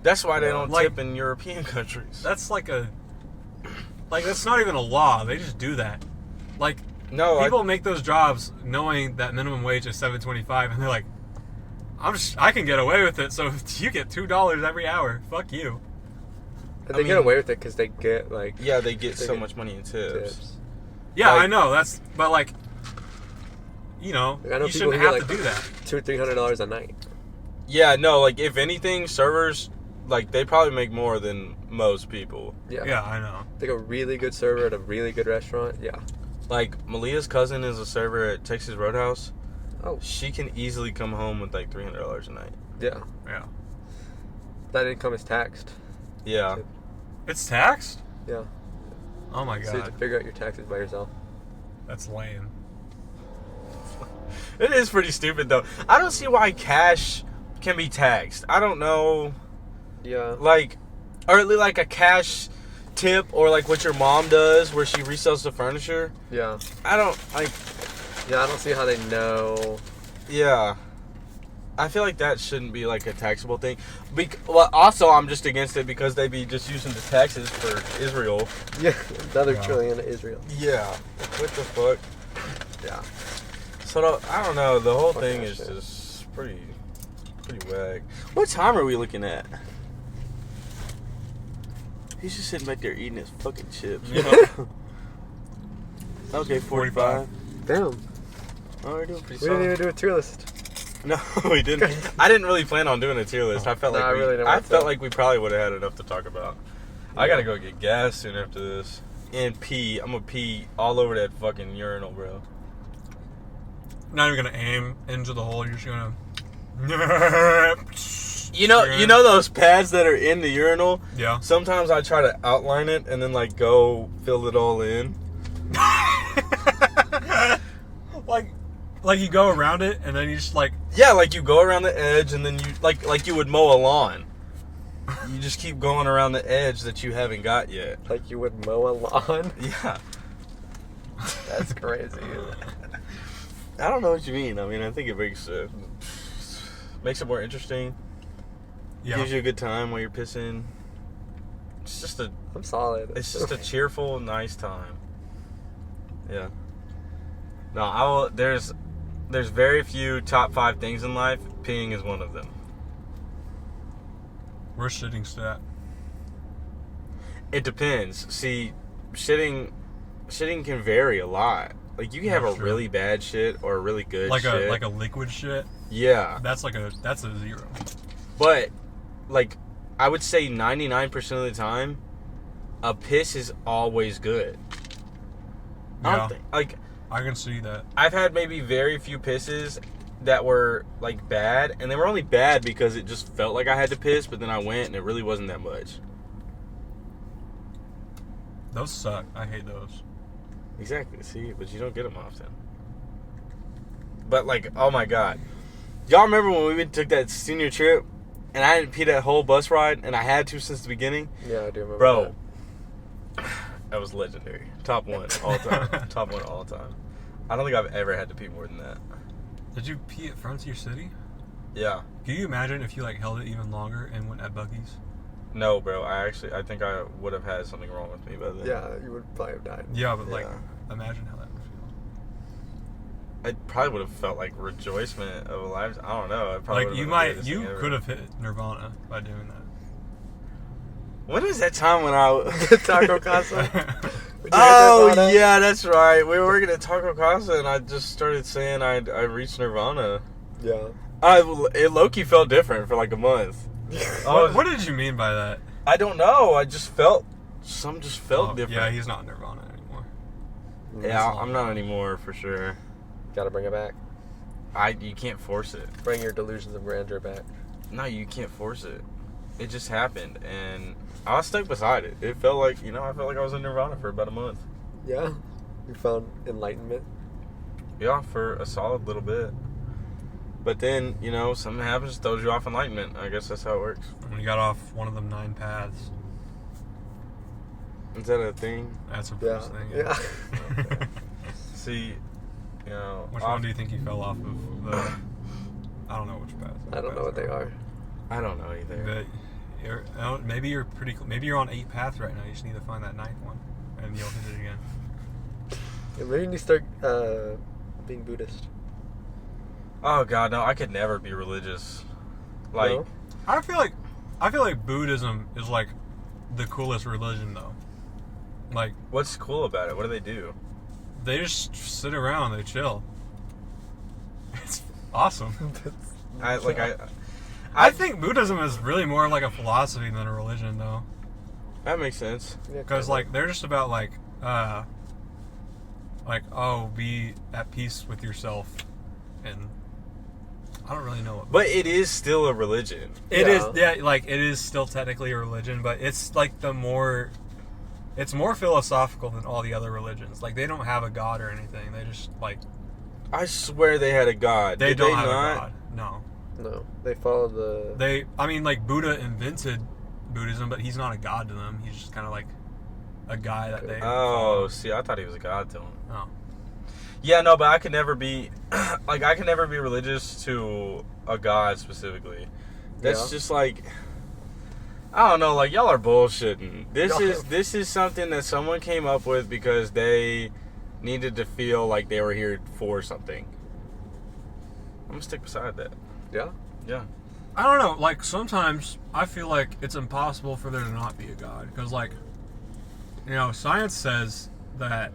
That's why they don't Like- tip in European countries. That's that's not even a law. They just do that. Like No, people make those jobs knowing that minimum wage is $7.25, and they're like, I can get away with it. So you get $2 every hour. Fuck you. And I they mean- get away with it because they get like yeah, they get They so get much money in tips. tips. Yeah, Like- I know. But like, you know, Like, I know you people shouldn't who have get, to like, do that. $200-300 a night. Yeah, no, like if anything, servers like they probably make more than most people. Yeah. Yeah, I know. Like a really good server at a really good restaurant. Yeah. Like Malia's cousin is a server at Texas Roadhouse. Oh. She can easily come home with like $300 a night. Yeah. Yeah. That income is taxed. Yeah. It's taxed? Yeah. Oh my So you have god. to figure out your taxes by yourself. That's lame. It is pretty stupid though. I don't see why cash can be taxed. I don't know. Yeah. Like, or at least like a cash tip or like what your mom does where she resells the furniture. Yeah. I don't like. Yeah, I don't see how they know. Yeah. I feel like that shouldn't be like a taxable thing. Well, also I'm just against it because they be just using the taxes for Israel. Yeah. Another Yeah. trillion to Israel. Yeah. What the fuck? Yeah. So I don't know. The whole Fuck thing that is shit. just pretty whack. What time are we looking at? He's just sitting back there eating his fucking chips. Yeah. Okay, 45. Damn. Oh, we're doing pretty We didn't solid. even do a tier list. No, we didn't. I didn't really plan on doing a tier list. I felt No, like I we, really didn't I want felt to. like we probably would have had enough to talk about. I gotta go get gas soon after this. And pee. I'm gonna pee all over that fucking urinal, bro. Not even gonna aim into the hole. You're just gonna. You know those pads that are in the urinal? Yeah. Sometimes I try to outline it and then like go fill it all in. like you go around it and then you just like. Yeah, like you go around the edge and then you like you would mow a lawn. You just keep going around the edge that you haven't got yet. Like you would mow a lawn? Yeah. That's crazy. I don't know what you mean. I mean, I think it makes it more interesting. Yeah. Gives you a good time while you're pissing. It's just a cheerful, nice time. Yeah. No, there's very few top 5 things in life. Peeing is one of them. Where's shitting stat? It depends. See, shitting can vary a lot. Like you can have That's a true. really bad shit or a really good shit. Like a liquid shit. Yeah. That's a 0. But like I would say 99% of the time, a piss is always good. Yeah. Like I can see that. I've had maybe very few pisses that were like bad, and they were only bad because it just felt like I had to piss, but then I went and it really wasn't that much. Those suck. I hate those. Exactly. See, but you don't get them often. But like, oh my god, y'all remember when we took that senior trip, and I didn't pee that whole bus ride, and I had to since the beginning? Yeah, I do remember Bro, that was legendary. Top 1 all time. Top 1 all time. I don't think I've ever had to pee more than that. Did you pee at Frontier City? Yeah. Can you imagine if you like held it even longer and went at Buc-ee's? No, bro. I think I would have had something wrong with me by then. Yeah, you would probably have died. Yeah, but like, Yeah. imagine how that would feel. I probably would have felt like rejoicement of a life. I don't know. I probably Like would've you been the greatest thing ever. could have hit Nirvana by doing that. When was that time when I? Taco Casa? Oh yeah, that's right. We were working at Taco Casa, and I just started saying I reached Nirvana. Yeah. It low-key felt different for like a month. What did you mean by that? I don't know. I just felt different. Yeah, he's not Nirvana anymore. Yeah, I'm not anymore for sure. Gotta bring it back. You can't force it. Bring your delusions of grandeur back. No, you can't force it. It just happened, and I was stuck beside it. It felt like I felt like I was in Nirvana for about a month. Yeah. You found enlightenment. Yeah, for a solid little bit. But then, something happens, throws you off enlightenment. I guess that's how it works. When you got off one of them 9 paths. Is that a thing? That's a Yeah. first thing. Yeah. Okay. See, Which one do you think you fell off of? I don't know which path. I don't know what they are. I don't know either. But maybe you're maybe you're on 8 paths right now. You just need to find that 9th one, and you'll hit it again. Yeah, maybe you need to start being Buddhist. Oh God, no! I could never be religious. Like, No? I feel like Buddhism is like the coolest religion though. Like what's cool about it? What do they do? they just sit around, they chill. It's awesome. I think Buddhism is really more like a philosophy than a religion though. That makes sense. Yeah, Because kinda. like they're just about be at peace with yourself, and I don't really know what. But it is still a religion. It Yeah. is, yeah, like it is still technically a religion, but it's like it's more philosophical than all the other religions. Like they don't have a god or anything. They just like I swear they had a god. they Did don't they have not? a god. No, No. They follow the... I mean, like Buddha invented Buddhism, but he's not a god to them. He's just kind of like a guy that they. Oh, see, I thought he was a god to him. Oh. Yeah, no, but I could never be religious to a god specifically. That's Yeah. just like, I don't know, like y'all are bullshitting. Y'all- This is something that someone came up with because they needed to feel like they were here for something. I'm gonna stick beside that. Yeah? Yeah. I don't know. Like sometimes I feel like it's impossible for there to not be a god because, like, science says that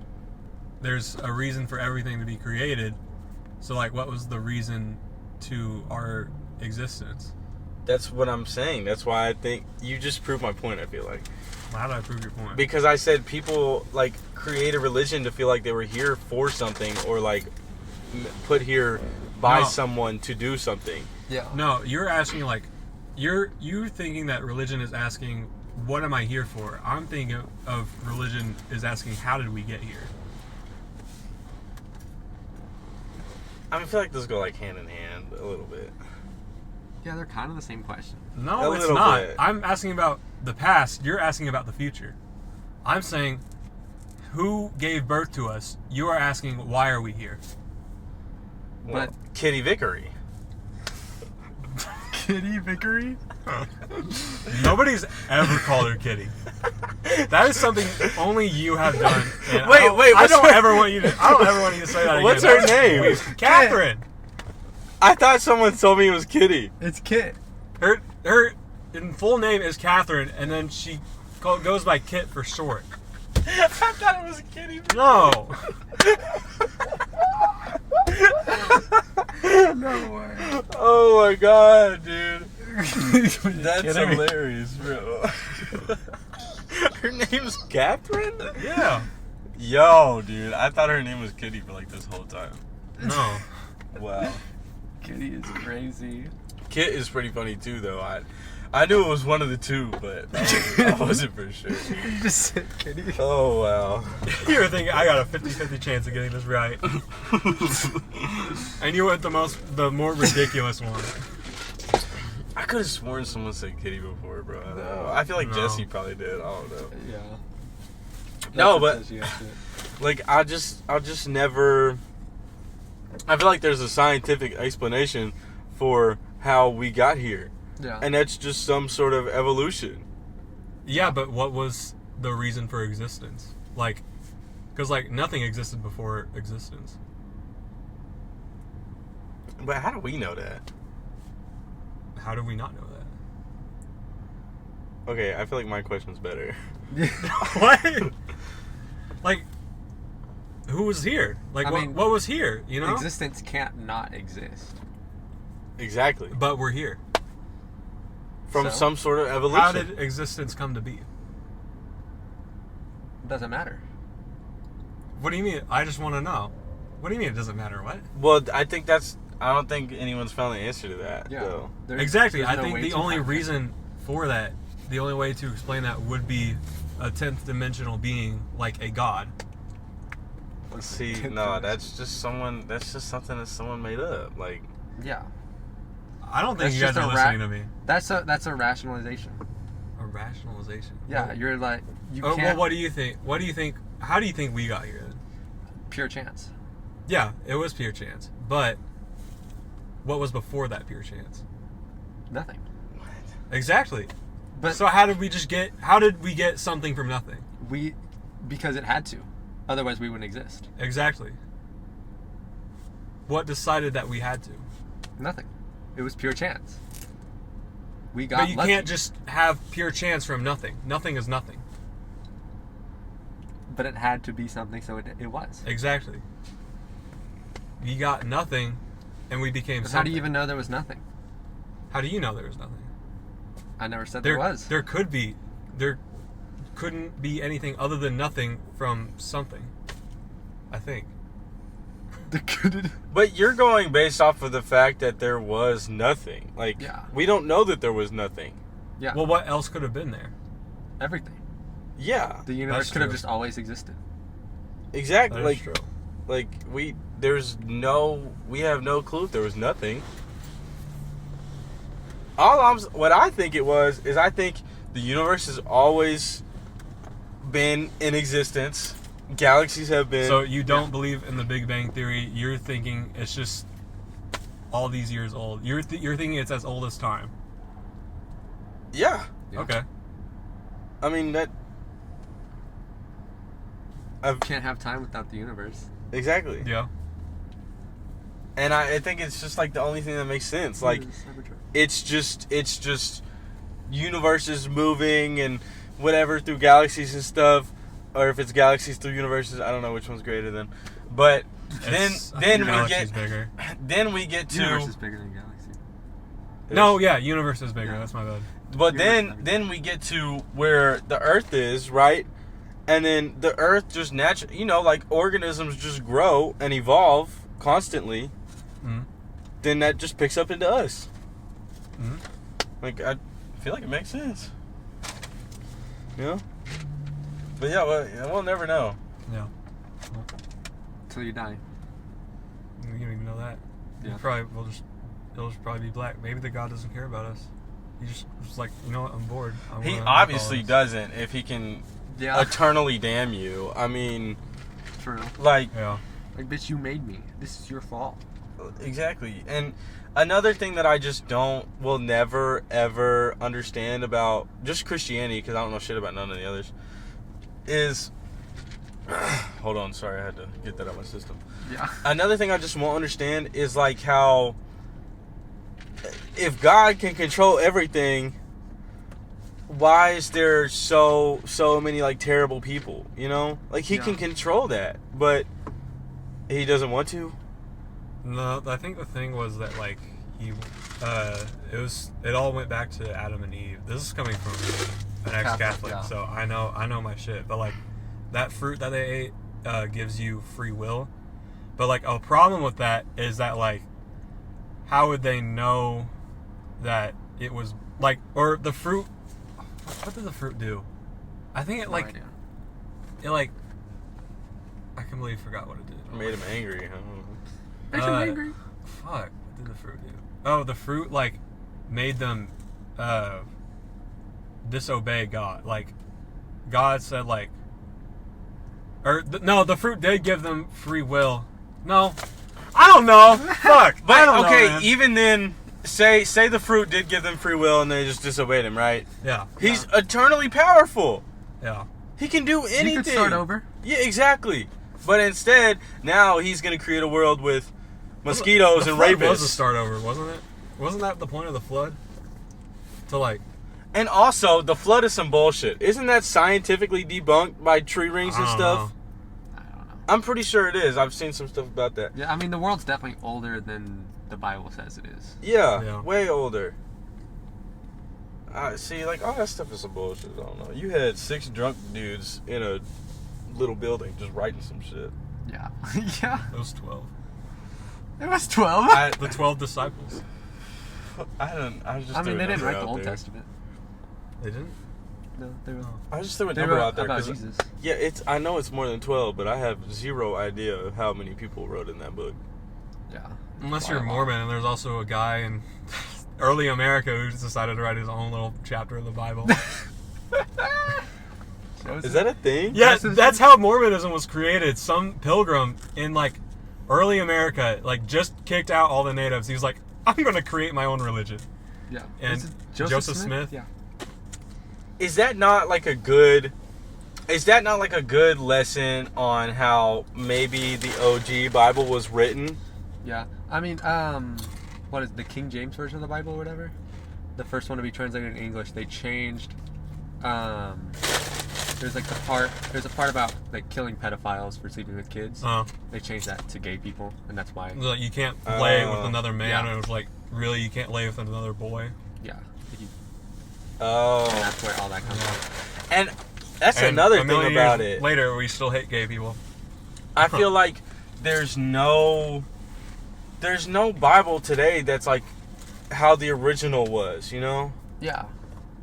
there's a reason for everything to be created. So, like, what was the reason to our existence? That's what I'm saying. That's why I think you just proved my point, I feel like. How did I prove your point? Because I said people, like, create a religion to feel like they were here for something or, like, put here by someone to do something. Yeah. No, you're asking, like, you're thinking that religion is asking, what am I here for? I'm thinking of religion is asking, how did we get here? I feel like those go, like, hand in hand a little bit. Yeah, they're kind of the same question. No, A it's little not. bit. I'm asking about the past. You're asking about the future. I'm saying, who gave birth to us? You are asking, why are we here? Well, But- Kitty Vickery. Kitty Vickery? Nobody's ever called her Kitty. That is something only you have done. And Wait, I what's don't her- ever want you to. I don't ever want you to say that again. What's her That's name? weird. Catherine. I thought someone told me it was Kitty. It's Kit. Her full name is Catherine, and then she goes by Kit for short. I thought it was Kitty. No. No way. Oh my god, dude. That's kidding me? hilarious, bro. Her name's Catherine? Yeah. Yo, dude. I thought her name was Kitty for like this whole time. No. Wow. Kitty is crazy. Kit is pretty funny too, though. I knew it was one of the two, but I wasn't for sure. You just said Kitty. Oh, wow. You were thinking I got a 50-50 chance of getting this right. And you went the more ridiculous one. I could have sworn someone said Kitty before, bro. I don't know. No. I feel like No. Jesse probably did. I don't know. Yeah. No, That's but- what says yes to it. Like, I'll just never... I feel like there's a scientific explanation for how we got here. Yeah. And that's just some sort of evolution. Yeah, but what was the reason for existence? Like, because like nothing existed before existence. But how do we know that? How do we not know that? Okay, I feel like my question's better. What? Like, who was here? Like, I mean, what was here? You know? Existence can't not exist. Exactly. But we're here. From So? some sort of evolution. How did existence come to be? It doesn't matter. What do you mean? I just want to know. What do you mean it doesn't matter? What? Well, I don't think anyone's found the answer to that, Yeah. though. Exactly. there's I no think way the to only find it. reason for that, the only way to explain that would be a 10th dimensional being like a god. See, no, that's just something that someone made up. Like, Yeah. I don't think That's you guys just are a listening to me. That's a rationalization. A rationalization. Yeah, Well, you're like you well, can't. what do you think? What do you think? How do you think we got here then? Pure chance. Yeah, it was pure chance. But what was before that pure chance? Nothing. Exactly. But So how did we get something from nothing? because it had to. Otherwise, we wouldn't exist. Exactly. What decided that we had to? Nothing. It was pure chance. We got But you lucky. can't just have pure chance from nothing. Nothing is nothing. But it had to be something, so it was. Exactly. We got nothing, and we became But something. how do you even know there was nothing? How do you know there was nothing? I never said there was. There could be. There couldn't be anything other than nothing from something. I think. but you're going based off of the fact that there was nothing. Like, Yeah. we don't know that there was nothing. Yeah. Well, what else could have been there? Everything. Yeah, The universe That's could have true. just always existed. exactly. That Like, is true. like we have no clue if there was nothing. What I think it was is I think the universe has always been in existence. Galaxies have been. So you don't believe in the Big Bang Theory? You're thinking it's just all these years old. You're thinking it's as old as time. yeah, Yeah. Okay. I mean that. Can't have time without the universe. Exactly. Yeah. And I think it's just like the only thing that makes sense. Like, it's just universes moving and whatever through galaxies and stuff. or if it's galaxies through universes. I don't know which one's greater than. But then Galaxy's bigger. we get to. Universe is bigger than galaxy. No, yeah, universe is bigger. Yeah. That's my bad. But then we get to where the Earth is, right? And then the Earth just naturally, like organisms just grow and evolve constantly. Mm-hmm. Then that just picks up into us. Mm-hmm. Like, I feel like it makes sense. But yeah, we'll never know. Yeah. Till you die. You don't even know that. Yeah. It'll just probably be black. Maybe the God doesn't care about us. He just was like, you know what, I'm bored. He obviously doesn't if he can Yeah. eternally damn you. I mean, True. like, Yeah. Like, bitch, you made me. This is your fault. exactly. And another thing that I just will never, ever understand about just Christianity, because I don't know shit about none of the others, is... Hold on, sorry, I had to get that out of my system. Yeah. Another thing I just won't understand is, like, how... If God can control everything, why is there so many, like, terrible people, Like, he can control that, but he doesn't want to? No, I think the thing was that like it all went back to Adam and Eve. This is coming from an ex-Catholic, yeah. so I know my shit. But like that fruit that they ate gives you free will. But like a problem with that is that like how would they know that it was like or the fruit? What did the fruit do? I think it No like idea. it like I completely forgot what it did. Made him angry, huh? Makes him angry. Fuck, what did the fruit do? Oh, the fruit, like, made them, disobey God. Like, God said, like, no, the fruit did give them free will. No. I don't know. Fuck. I But, don't okay, know, man. even then, say the fruit did give them free will and they just disobeyed him, right? Yeah. He's eternally powerful. Yeah. He can do anything. He could start over. Yeah, exactly. But instead, now he's going to create a world with mosquitoes The and flood rapists. was a start over, wasn't it? Wasn't that the point of the flood? To, like... And also, the flood is some bullshit. Isn't that scientifically debunked by tree rings and I don't stuff? know. I don't know. I'm pretty sure it is. I've seen some stuff about that. Yeah, I mean, the world's definitely older than the Bible says it is. Yeah. Way older. See, like, all that stuff is some bullshit. I don't know. You had 6 drunk dudes in a little building just writing some shit. Yeah. Yeah. It was 12. It was 12. The 12 disciples. I was just I mean, throwing they a didn't number write the out Old there. Testament. They didn't? No, they were. I was just throwing a They number wrote out there. about 'cause Jesus. Yeah, I know it's more than 12, but I have zero idea of how many people wrote in that book. Yeah. Unless you're Mormon, and there's also a guy in early America who decided to write his own little chapter of the Bible. Is that a thing? Yeah, that's how Mormonism was created. Some pilgrim in like early America, like just kicked out all the natives. He was like, I'm going to create my own religion. Yeah. And Was it Joseph Smith? Yeah. Is that not like a good lesson on how maybe the OG Bible was written? Yeah. I mean, what is the King James version of the Bible or whatever? The first one to be translated in English, they changed. There's a part about like killing pedophiles for sleeping with kids. They changed that to gay people, and that's why. Like, you can't lay with another man, yeah. and it was like, really, you can't lay with another boy? Yeah. Oh. And that's where all that comes from. And that's And another a million thing about years it. Later, we still hate gay people. I feel like there's no Bible today that's like how the original was, Yeah.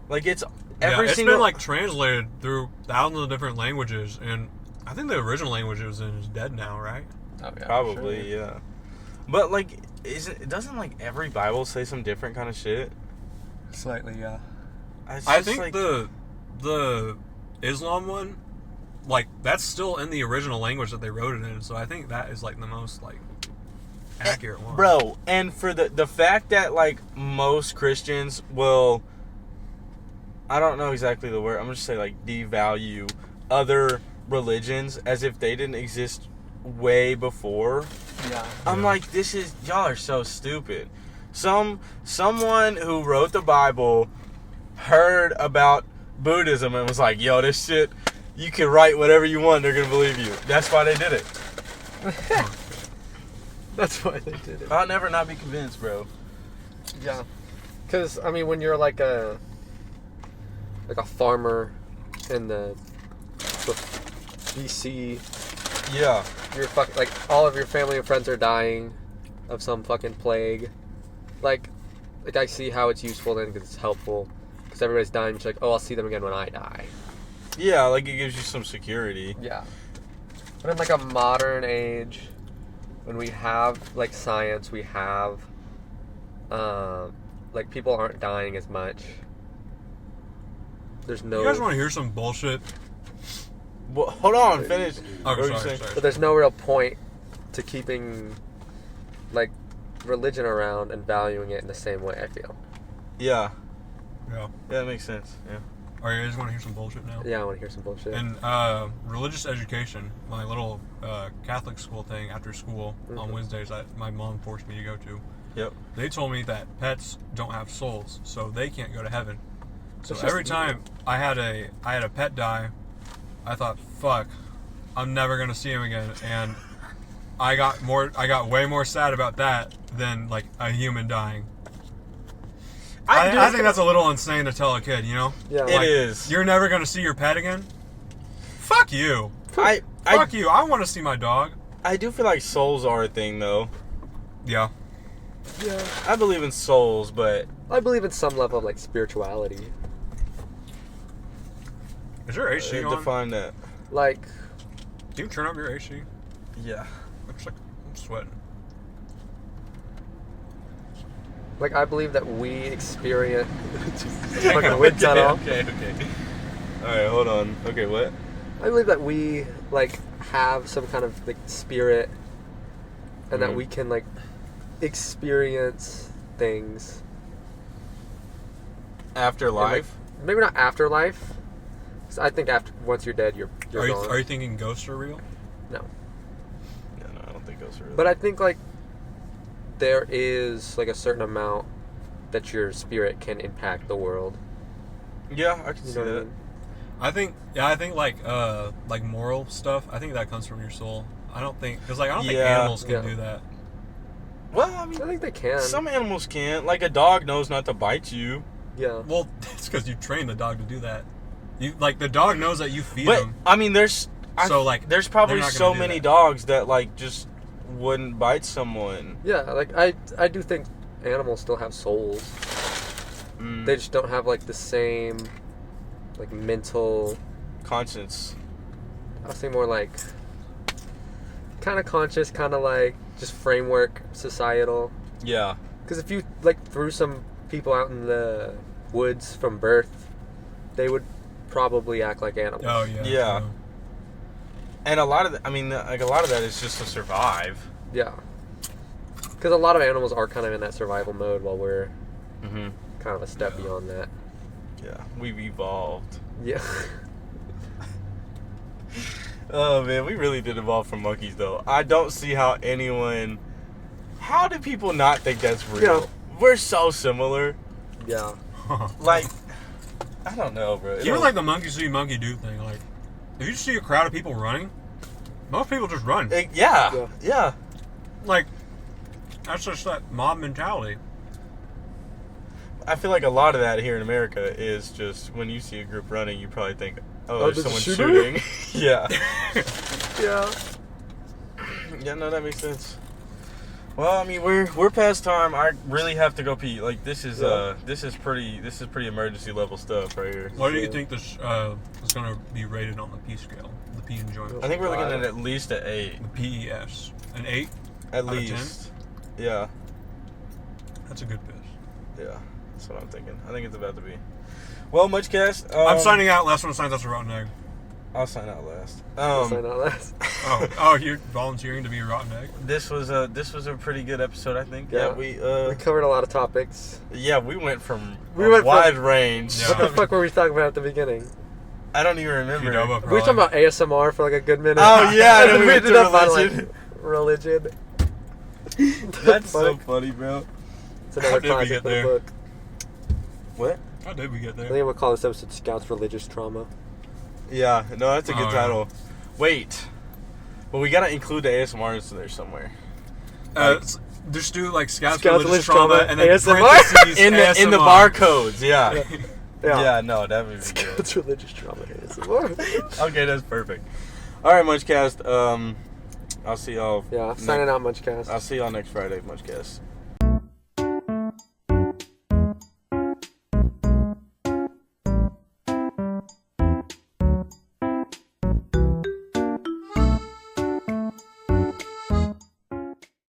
Like it's Yeah, every it's single been like translated through thousands of different languages, and I think the original language is dead now, right? Oh yeah. probably, sure. yeah. But like doesn't like every Bible say some different kind of shit? Slightly, yeah. It's I just, think like, the Islam one, like that's still in the original language that they wrote it in. So I think that is like the most like accurate one, bro. And for the fact that like most Christians will, I don't know exactly the word. I'm gonna just say like devalue other religions as if they didn't exist way before. Yeah. I'm like, y'all are so stupid. Someone who wrote the Bible heard about Buddhism and was like, yo, this shit you can write whatever you want, they're gonna believe you. That's why they did it. That's why they did it. I'll never not be convinced, bro. Yeah. Because, I mean, when you're like a farmer in the BC, Yeah. you're like, all of your family and friends are dying of some fucking plague. Like I see how it's useful then because it's helpful. Because everybody's dying, it's like, oh, I'll see them again when I die. Yeah, like it gives you some security. Yeah. But in like a modern age, when we have like science, we have like people aren't dying as much. There's no. You guys want to hear some bullshit? Well, hold on, finish. Oh, What were you sorry, saying? sorry. But there's no real point to keeping like religion around and valuing it in the same way, I feel. Yeah. Yeah. Yeah, that makes sense. Yeah. All right, you guys want to hear some bullshit now? Yeah, I want to hear some bullshit. And religious education, my little Catholic school thing after school on Wednesdays that my mom forced me to go to. Yep. They told me that pets don't have souls, so they can't go to heaven. So That's every just time I had a pet die, I thought, fuck, I'm never gonna see him again, and I got way more sad about that than like a human dying. I think that's a little insane to tell a kid, you know? Yeah. It is. You're never gonna see your pet again? Fuck you. I Fuck you. I want to see my dog. I do feel like souls are a thing, though. Yeah. Yeah. I believe in souls, but I believe in some level of like spirituality. Is your AC on? define that. Like, Do you turn up your AC? Yeah. Looks like I'm sweating. I believe that we experience. Fucking wind tunnel. Okay. All right, hold on. Okay, what? I believe that we like have some kind of like spirit, and that Mhm. we can like experience things. Afterlife? Maybe not afterlife. 'Cause I think once you're dead, you're Are gone. you thinking ghosts are real? No, No, I don't think those are real. but I think like there is like a certain amount that your spirit can impact the world. yeah, I can You see know what I that. mean? I think like moral stuff. I think that comes from your soul. I don't think think Yeah. animals can Yeah. do that. Well, I mean, I think they can. some animals can't. Like a dog knows not to bite you. Yeah. Well, it's because you train the dog to do that. You like the dog knows that you feed But him. I mean, there's They're probably not gonna so do many that. dogs that like just wouldn't bite someone. Yeah, like I do think animals still have souls. Mm. They just don't have like the same like mental. Conscience. I would say more like kind of conscious, kind of like just framework, societal. Yeah. Because if you like threw some people out in the woods from birth, they would probably act like animals. Oh yeah. Yeah. true. And a lot of that is just to survive. Yeah. Because a lot of animals are kind of in that survival mode, while we're Mm-hmm. kind of a step beyond that. Yeah, we've evolved. Yeah. Oh man, we really did evolve from monkeys though. I don't see how anyone. How do people not think that's real? Yeah. We're so similar. Yeah. Like, I don't know, bro. Even like the monkey see monkey do thing. Like, if you see a crowd of people running, most people just run. Yeah. Like, that's just that mob mentality. I feel like a lot of that here in America is just when you see a group running, you probably think, oh, there's there's a someone shooter? shooting. Yeah. Yeah. Yeah, no, that makes sense. Well, I mean, we're past time. I really have to go pee. Like this is pretty emergency level stuff right here. What do you think this is going to be rated on the P scale? The P enjoyment. I think we're looking at least an 8. The PES. An 8? At Out of least. Yeah. That's a good piss. Yeah. That's what I'm thinking. I think it's about to be. Well, MunchCast. I'm signing out. Last one signs that's a rotten egg. I'll sign out last. Sorry, not last. Oh, you're volunteering to be a rotten egg? This was a pretty good episode, I think. Yeah. We covered a lot of topics. we went from We a went from- wide range. Yeah. What the fuck were we talking about at the beginning? I don't even remember. Qdoba, We were talking about ASMR for like a good minute. Oh yeah, and then we went ended to up on religion. like religion. That's so Fuck. funny, bro. It's another How did we classic get for the there? book. What? How did we get I there? think we'll call this episode Scouts Religious Trauma. Yeah, no, that's a good Oh, yeah. title. Wait. But we gotta include the ASMRs in there somewhere. Just do like Scout's Scout's religious religious trauma trauma, and then ASMR? parentheses In the ASMR. barcodes, yeah. Yeah. Yeah, no, that would be good. It's religious trauma. ASMR. Okay, that's perfect. All right, MunchCast. I'll see y'all. Yeah, signing out, MunchCast. I'll see y'all next Friday, MunchCast.